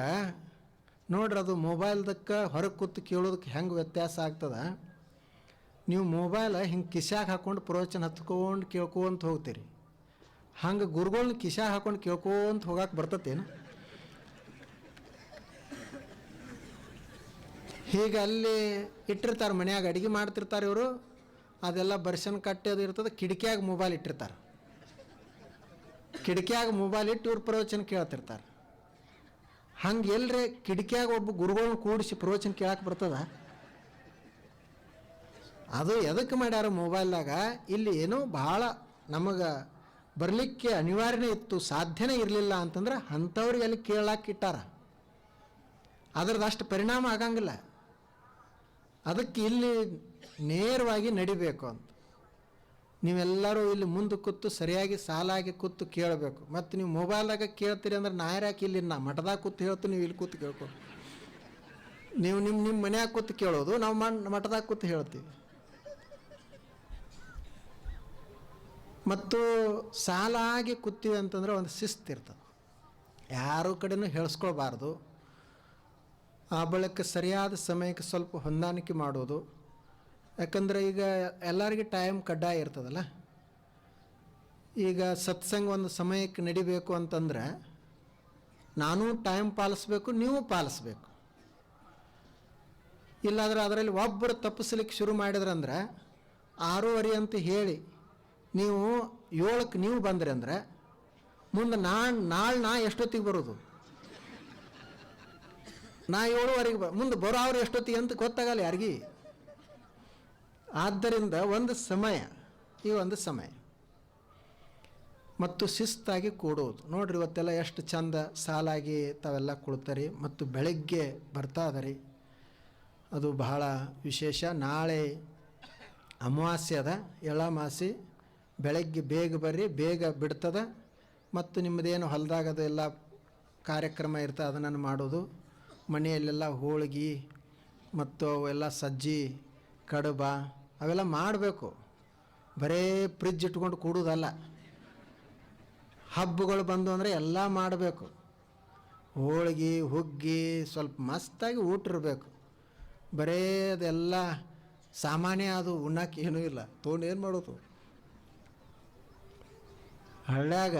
[SPEAKER 1] ನೋಡ್ರಿ, ಅದು ಮೊಬೈಲ್ದಕ್ಕೆ ಹೊರಗೆ ಕೂತು ಕೇಳೋದಕ್ಕೆ ಹೆಂಗೆ ವ್ಯತ್ಯಾಸ ಆಗ್ತದೆ. ನೀವು ಮೊಬೈಲ್ ಹಿಂಗೆ ಕಿಶ್ಯಾಗ ಹಾಕ್ಕೊಂಡು ಪ್ರವಚನ ಹತ್ಕೊಂಡು ಕೇಳ್ಕೊಂತ ಹೋಗ್ತೀರಿ. ಹಂಗೆ ಗುರುಗಳನ್ನ ಕಿಶ್ಯಾಗ ಹಾಕ್ಕೊಂಡು ಕೇಳ್ಕೊಂತ ಹೋಗಕ್ಕೆ ಬರ್ತತೇನು? ಹೀಗೆ ಅಲ್ಲಿ ಇಟ್ಟಿರ್ತಾರೆ, ಮನ್ಯಾಗ ಅಡುಗೆ ಮಾಡ್ತಿರ್ತಾರೆ ಇವರು. ಅದೆಲ್ಲ ಬರ್ಷನ್ ಕಟ್ಟೋದು ಇರ್ತದೆ, ಕಿಟಕಿಯಾಗ ಮೊಬೈಲ್ ಇಟ್ಟಿರ್ತಾರೆ. ಕಿಟಕಿಯಾಗ ಮೊಬೈಲ್ ಇಟ್ಟು ಇವ್ರು ಪ್ರವಚನ ಕೇಳ್ತಿರ್ತಾರೆ. ಹಂಗೆ ಎಲ್ಲರೇ ಕಿಟಕಿಯಾಗ ಒಬ್ಬ ಗುರುಗಳನ್ನ ಕೂಡಿಸಿ ಪ್ರವಚನ ಕೇಳಕ್ಕೆ ಬರ್ತದ? ಅದು ಎದಕ್ಕೆ ಮಾಡ್ಯಾರ ಮೊಬೈಲ್ದಾಗ? ಇಲ್ಲಿ ಏನೋ ಭಾಳ ನಮಗೆ ಬರಲಿಕ್ಕೆ ಅನಿವಾರ್ಯನೇ ಇತ್ತು, ಸಾಧ್ಯನೇ ಇರಲಿಲ್ಲ ಅಂತಂದ್ರೆ ಅಂಥವ್ರಿಗೆ ಅಲ್ಲಿ ಕೇಳಕ್ಕೆ ಇಟ್ಟಾರ. ಅದ್ರದ್ದು ಅಷ್ಟು ಪರಿಣಾಮ ಆಗಂಗಿಲ್ಲ. ಅದಕ್ಕೆ ಇಲ್ಲಿ ನೇರವಾಗಿ ನಡಿಬೇಕು ಅಂತ. ನೀವೆಲ್ಲರೂ ಇಲ್ಲಿ ಮುಂದೆ ಕೂತು ಸರಿಯಾಗಿ ಸಾಲಾಗಿ ಕೂತು ಕೇಳಬೇಕು. ಮತ್ತು ನೀವು ಮೊಬೈಲ್ದಾಗ ಕೇಳ್ತೀರಿ ಅಂದ್ರೆ ನಾಯರಾಕಿ ಇಲ್ಲಿ ನಾ ಮಠದಾಗ ಕೂತು ಹೇಳ್ತು, ನೀವು ಇಲ್ಲಿ ಕೂತು ಕೇಳ್ಕೊ. ನೀವು ನಿಮ್ಮ ಮನ್ಯಾಗ ಕೂತು ಕೇಳೋದು, ನಾವು ಮಠದಾಗ ಕೂತು ಹೇಳ್ತೀವಿ. ಮತ್ತು ಸಾಲಾಗಿ ಕೂತೀವಿ ಅಂತಂದ್ರೆ ಒಂದು ಶಿಸ್ತು ಇರ್ತದೆ. ಯಾರ ಕಡೆನೂ ಹೇಳಿಸ್ಕೊಳ್ಬಾರ್ದು. ಆ ಬಳಿಕ ಸರಿಯಾದ ಸಮಯಕ್ಕೆ ಸ್ವಲ್ಪ ಹೊಂದಾಣಿಕೆ ಮಾಡೋದು. ಯಾಕಂದರೆ ಈಗ ಎಲ್ಲರಿಗೆ ಟೈಮ್ ಕಡ್ಡಾಯ ಇರ್ತದಲ್ಲ. ಈಗ ಸತ್ಸಂಗ ಒಂದು ಸಮಯಕ್ಕೆ ನಡಿಬೇಕು ಅಂತಂದ್ರೆ ನಾನು ಟೈಮ್ ಪಾಲಿಸ್ಬೇಕು, ನೀವು ಪಾಲಿಸ್ಬೇಕು. ಇಲ್ಲಾಂದ್ರೆ ಅದರಲ್ಲಿ ಒಬ್ಬರು ತಪ್ಪಿಸ್ಲಿಕ್ಕೆ ಶುರು ಮಾಡಿದ್ರಂದ್ರೆ 6:30 ಅಂತ ಹೇಳಿ ನೀವು 7ಕ್ಕೆ ನೀವು ಬಂದ್ರಿ ಅಂದ್ರೆ ಮುಂದೆ ನಾ ಎಷ್ಟೊತ್ತಿಗೆ ಬರೋದು? ನಾ 7:15 ಮುಂದೆ ಬರೋರು ಎಷ್ಟೊತ್ತಿಗೆ ಅಂತ ಗೊತ್ತಾಗಲ್ಲ ಯಾರಿಗಿ. ಆದ್ದರಿಂದ ಒಂದು ಸಮಯ, ಈ ಒಂದು ಸಮಯ ಮತ್ತು ಶಿಸ್ತಾಗಿ ಕೂಡೋದು. ನೋಡ್ರಿ, ಇವತ್ತೆಲ್ಲ ಎಷ್ಟು ಚಂದ ಸಾಲಾಗಿ ತಾವೆಲ್ಲ ಕುಳ್ತಾರೆ ಮತ್ತು ಬೆಳಗ್ಗೆ ಬರ್ತಾ ಅದರಿ. ಅದು ಬಹಳ ವಿಶೇಷ. ನಾಳೆ ಅಮಾವಾಸ್ಯೆ ಅದ, ಎಳ್ಳಮಾಸಿ. ಬೆಳಗ್ಗೆ ಬೇಗ ಬರ್ರಿ, ಬೇಗ ಬಿಡ್ತದ. ಮತ್ತು ನಿಮ್ಮದೇನು ಹೊಲದಾಗದ ಎಲ್ಲ ಕಾರ್ಯಕ್ರಮ ಇರ್ತದೆ ಅದನ್ನು ಮಾಡೋದು. ಮನೆಯಲ್ಲೆಲ್ಲ ಹೋಳಿಗೆ ಮತ್ತು ಅವೆಲ್ಲ ಸಜ್ಜಿ ಕಡುಬ ಅವೆಲ್ಲ ಮಾಡಬೇಕು. ಬರೇ ಫ್ರಿಜ್ ಇಟ್ಕೊಂಡು ಕೂಡೋದಲ್ಲ. ಹಬ್ಬಗಳು ಬಂದು ಅಂದರೆ ಎಲ್ಲ ಮಾಡಬೇಕು. ಹೋಳಿಗೆ ಹುಗ್ಗಿ ಸ್ವಲ್ಪ ಮಸ್ತಾಗಿ ಊಟ ಇರಬೇಕು. ಬರೇ ಅದೆಲ್ಲ ಸಾಮಾನ್ಯ, ಅದು ಉಣ್ಣಕ್ಕೆ ಏನೂ ಇಲ್ಲ. ತೊಗೊಂಡು ಏನು ಮಾಡೋದು? ಹಳ್ಳ್ಯಾಗ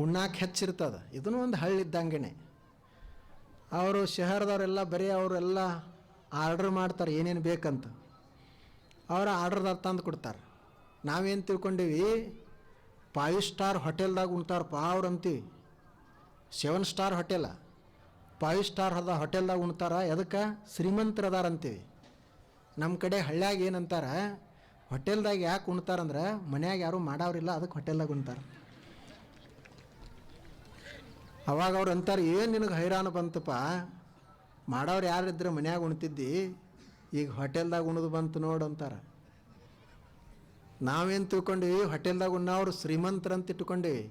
[SPEAKER 1] ಉಣ್ಣಾಕೆ ಹೆಚ್ಚಿರ್ತದೆ. ಇದನ್ನು ಒಂದು ಹಳ್ಳಿದ್ದಂಗೆ. ಅವರು ಶಹರದವರೆಲ್ಲ ಬರೀ ಅವರೆಲ್ಲ ಆರ್ಡ್ರ್ ಮಾಡ್ತಾರೆ ಏನೇನು ಬೇಕಂತ. ಅವರ ಆರ್ಡ್ರದಾಗ ತಂದು ಕೊಡ್ತಾರೆ. ನಾವೇನು ತಿಳ್ಕೊಂಡೀವಿ, 5 ಸ್ಟಾರ್ ಹೋಟೆಲ್ದಾಗ ಉಣ್ತಾರಪ್ಪ ಅವ್ರು ಅಂತೀವಿ. 7 ಸ್ಟಾರ್ ಹೋಟೆಲ, 5 ಸ್ಟಾರ್ ಹೋಟೆಲ್ದಾಗ ಉಣ್ತಾರ. ಎದಕ್ಕೆ? ಶ್ರೀಮಂತರದಾರ ಅಂತೀವಿ. ನಮ್ಮ ಕಡೆ ಹಳ್ಳ್ಯಾಗ ಏನಂತಾರ, ಹೋಟೆಲ್ದಾಗ ಯಾಕೆ ಉಣ್ತಾರಂದ್ರೆ ಮನ್ಯಾಗ ಯಾರೂ ಮಾಡೋರಿಲ್ಲ, ಅದಕ್ಕೆ ಹೋಟೆಲ್ದಾಗ ಉಣ್ತಾರೆ. ಅವಾಗ ಅವ್ರು ಅಂತಾರೆ, ಏನು ನಿನಗೆ ಹೈರಾಣ ಬಂತಪ್ಪ, ಮಾಡೋರು ಯಾರಿದ್ರೆ ಮನ್ಯಾಗ ಉಣ್ತಿದ್ದಿ, ಈಗ ಹೋಟೆಲ್ದಾಗ ಉಣ್ದು ಬಂತು ನೋಡು ಅಂತಾರೆ. ನಾವೇನು ತಿಳ್ಕೊಂಡ್ವಿ, ಹೋಟೆಲ್ದಾಗ ಉಣ್ಣವ್ರು ಶ್ರೀಮಂತರಂತ ಇಟ್ಕೊಂಡೀವಿ.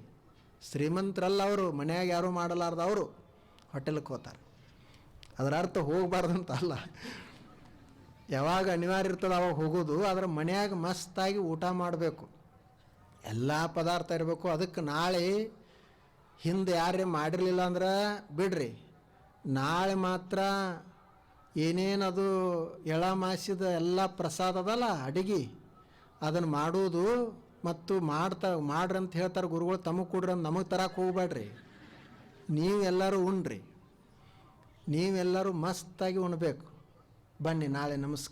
[SPEAKER 1] ಶ್ರೀಮಂತರಲ್ಲ ಅವರು, ಮನ್ಯಾಗ ಯಾರೂ ಮಾಡಲಾರ್ದ ಅವರು ಹೋಟೆಲ್ಗೆ ಹೋಗ್ತಾರೆ. ಅದರ ಅರ್ಥ ಹೋಗಬಾರ್ದಂತ ಅಲ್ಲ, ಯಾವಾಗ ಅನಿವಾರ್ಯ ಇರ್ತದೆ ಅವಾಗ ಹೋಗೋದು. ಆದರೆ ಮನ್ಯಾಗ ಮಸ್ತಾಗಿ ಊಟ ಮಾಡಬೇಕು, ಎಲ್ಲ ಪದಾರ್ಥ ಇರಬೇಕು. ಅದಕ್ಕೆ ನಾಳೆ ಹಿಂದೆ ಯಾರೇ ಮಾಡಿರಲಿಲ್ಲ ಅಂದ್ರೆ ಬಿಡ್ರಿ, ನಾಳೆ ಮಾತ್ರ ಏನೇನದು ಎಳ ಮಾಸಿದ ಎಲ್ಲ ಪ್ರಸಾದ ಅದಲ್ಲ ಅಡಿಗೆ, ಅದನ್ನು ಮಾಡೋದು ಮತ್ತು ಮಾಡ್ರಿ ಅಂತ ಹೇಳ್ತಾರೆ ಗುರುಗಳು. ತಮಗೆ ಕೊಡ್ರಿ ಅಂತ ನಮಗೆ ತರಕ್ಕೆ ಹೋಗ್ಬೇಡ್ರಿ, ನೀವೆಲ್ಲರೂ ಉಣ್ರಿ, ನೀವೆಲ್ಲರೂ ಮಸ್ತಾಗಿ ಉಣ್ಬೇಕು. ಬನ್ನಿ, ನಾಳೆ ನಮಸ್ಕಾರ.